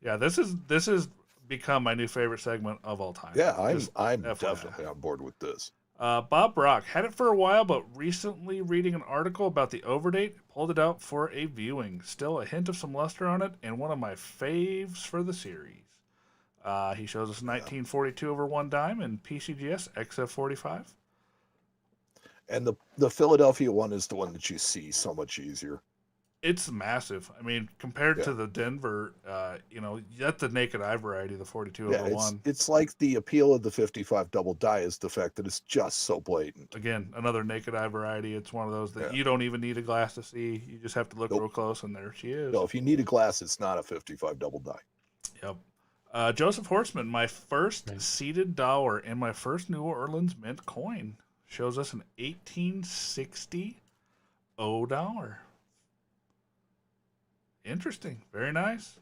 Yeah, this is become my new favorite segment of all time. Yeah, I'm definitely on board with this. Bob Brock had it for a while, but recently reading an article about the overdate, pulled it out for a viewing. Still a hint of some luster on it, and one of my faves for the series. He shows us 1942 over 1 dime and PCGS XF45. And the Philadelphia one is the one that you see so much easier. It's massive. I mean, compared to the Denver, that's the naked eye variety, the 42 over 1. It's like the appeal of the 55 double die is the fact that it's just so blatant. Again, another naked eye variety. It's one of those that you don't even need a glass to see. You just have to look real close, and there she is. No, if you need a glass, it's not a 55 double die. Yep. Joseph Horseman, my first seated dollar and my first New Orleans mint coin, shows us an 1860 $0. Interesting. Very nice.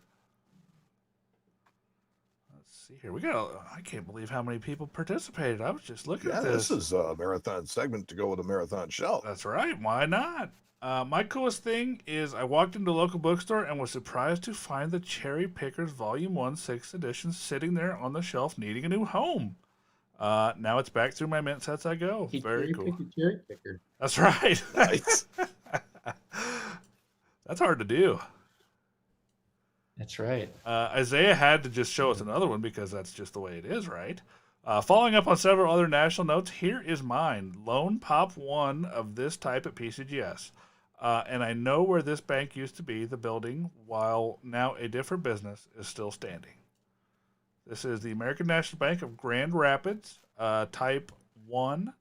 Let's see here. I can't believe how many people participated. I was just looking at this. This is a marathon segment to go with a marathon show. That's right. Why not? My coolest thing is I walked into a local bookstore and was surprised to find the Cherry Pickers Volume 1 6th edition sitting there on the shelf needing a new home. Now it's back through my mint sets I go. Very cool. Cherry picker. That's right. Nice. That's hard to do. That's right. Isaiah had to just show us another one because that's just the way it is, right? Following up on several other national notes, here is mine. Lone Pop 1 of this type at PCGS. And I know where this bank used to be, the building, while now a different business is still standing. This is the American National Bank of Grand Rapids, Type 1,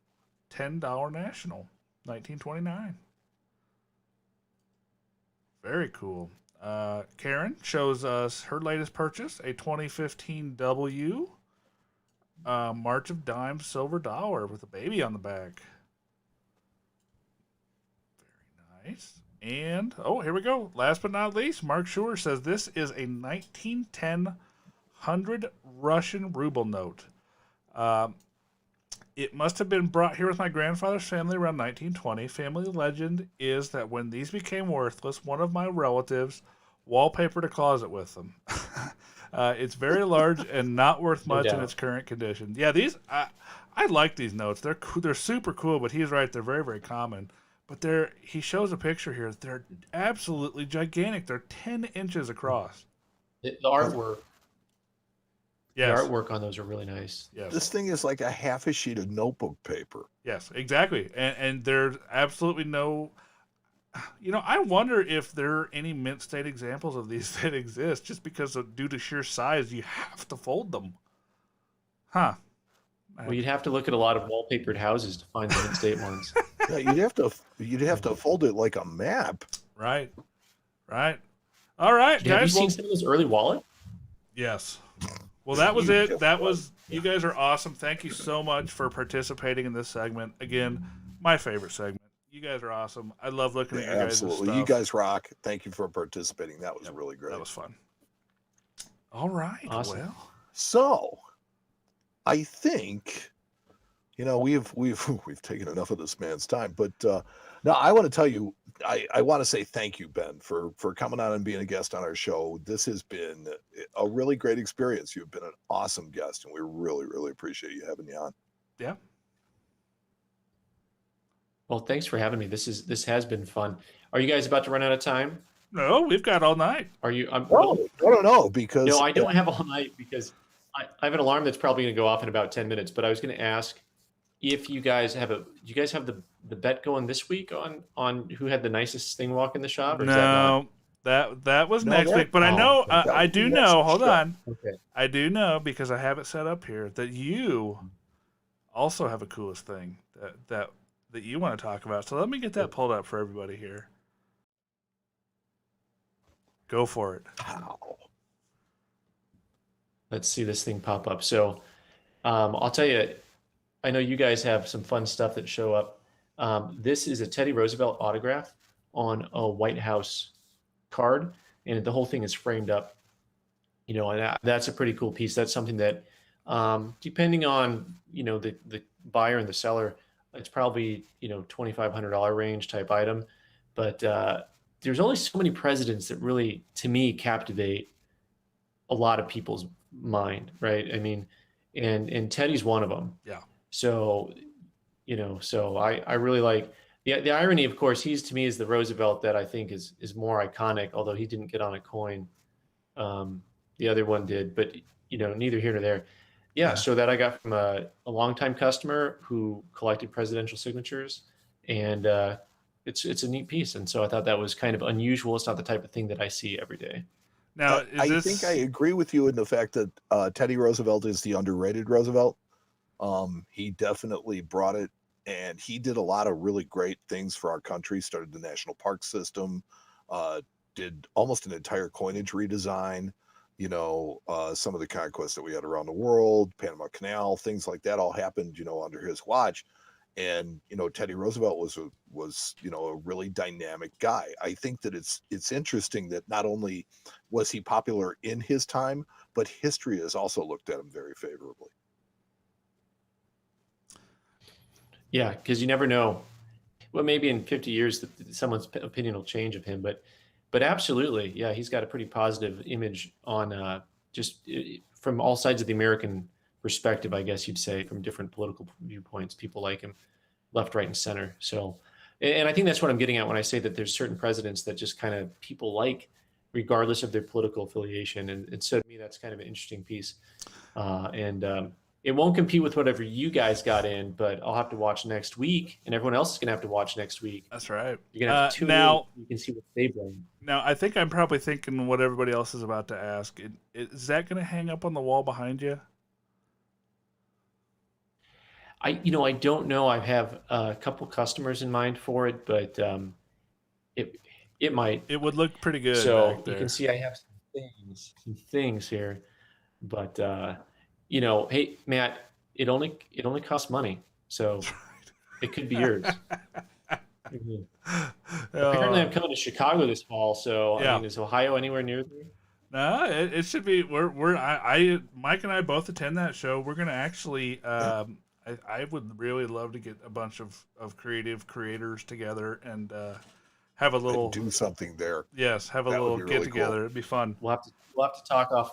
$10 National, 1929. Very cool. Karen shows us her latest purchase, a 2015 W March of Dimes silver dollar with a baby on the back. Very nice. And, here we go. Last but not least, Mark Schuer says this is a 1910 100 Russian Ruble note. It must have been brought here with my grandfather's family around 1920. Family legend is that when these became worthless, one of my relatives wallpapered a closet with them. It's very large and not worth much in its current condition. Yeah, I like these notes. They're super cool, but he's right. They're very, very common. But he shows a picture here. They're absolutely gigantic. They're 10 inches across. The artwork. Yes. The artwork on those are really nice. Yes. This thing is like a half a sheet of notebook paper. Yes, exactly. And there's absolutely no... I wonder if there are any mint state examples of these that exist, just because due to sheer size, you have to fold them. Huh. Well, you'd have to look at a lot of wallpapered houses to find the mint state ones. Yeah, you'd have to fold it like a map. Right. All right, Have guys. you seen some of those early wallets? Yes. Well, that was it. You guys are awesome. Thank you so much for participating in this segment. Again, my favorite segment. You guys are awesome. I love looking at you guys. Absolutely. You guys rock. Thank you for participating. That was really great. That was fun. All right. Awesome. Well, so I think, we've taken enough of this man's time, but now I want to tell you, I want to say thank you, Ben, for coming on and being a guest on our show. This has been a really great experience. You've been an awesome guest, and we really, really appreciate you having you on. Yeah. Well, thanks for having me. This has been fun. Are you guys about to run out of time? No, we've got all night. Are you? No, because no, I don't have all night because I have an alarm that's probably going to go off in about 10 minutes, but I was going to ask if you guys have do you guys have the bet going this week on who had the nicest thing walk in the shop? Or is that was next week. But I know, I do know, hold on. Okay. I do know, because I have it set up here, that you also have a coolest thing that you want to talk about. So let me get that pulled up for everybody here. Go for it. Wow. Let's see this thing pop up. So I'll tell you, I know you guys have some fun stuff that show up. This is a Teddy Roosevelt autograph on a White House card, and the whole thing is framed up. You know, and that's a pretty cool piece. That's something that, depending on, you know, the buyer and the seller, it's probably, you know, $2,500 range type item. But there's only so many presidents that really, to me, captivate a lot of people's mind, right? I mean, and Teddy's one of them. Yeah. So, you know, so I really like the irony, of course, he's to me is the Roosevelt that I think is more iconic, although he didn't get on a coin. The other one did, but you know, neither here nor there. Yeah. So that I got from a longtime customer who collected presidential signatures, and it's a neat piece. And so I thought that was kind of unusual. It's not the type of thing that I see every day. Now, I think I agree with you in the fact that Teddy Roosevelt is the underrated Roosevelt. He definitely brought it, and he did a lot of really great things for our country. Started the national park system, did almost an entire coinage redesign. You know, some of the conquests that we had around the world, Panama Canal, things like that all happened, you know, under his watch. And, you know, Teddy Roosevelt was, you know, a really dynamic guy. I think that it's interesting that not only was he popular in his time, but history has also looked at him very favorably. Yeah, because you never know. Well, maybe in 50 years, someone's opinion will change of him, but absolutely, yeah, he's got a pretty positive image on just from all sides of the American perspective, I guess you'd say, from different political viewpoints. People like him, left, right, and center. So, and I think that's what I'm getting at when I say that there's certain presidents that just kind of people like, regardless of their political affiliation. And so to me, that's kind of an interesting piece. It won't compete with whatever you guys got in, but I'll have to watch next week, and everyone else is going to have to watch next week. That's right. You're going to have to tune in. You can see what they bring. Now, I think I'm probably thinking what everybody else is about to ask. Is that going to hang up on the wall behind you? I don't know. I have a couple customers in mind for it, but it might. It would look pretty good. So you can see I have some things here, but you know, hey Matt, it only costs money, so it could be yours. Apparently, I'm coming to Chicago this fall, so I mean, is Ohio anywhere near there? No, it should be. Mike and I both attend that show. We're gonna actually. I would really love to get a bunch of creators together and have a little do something there. Yes, have a little get together. Cool. It'd be fun. We'll have to talk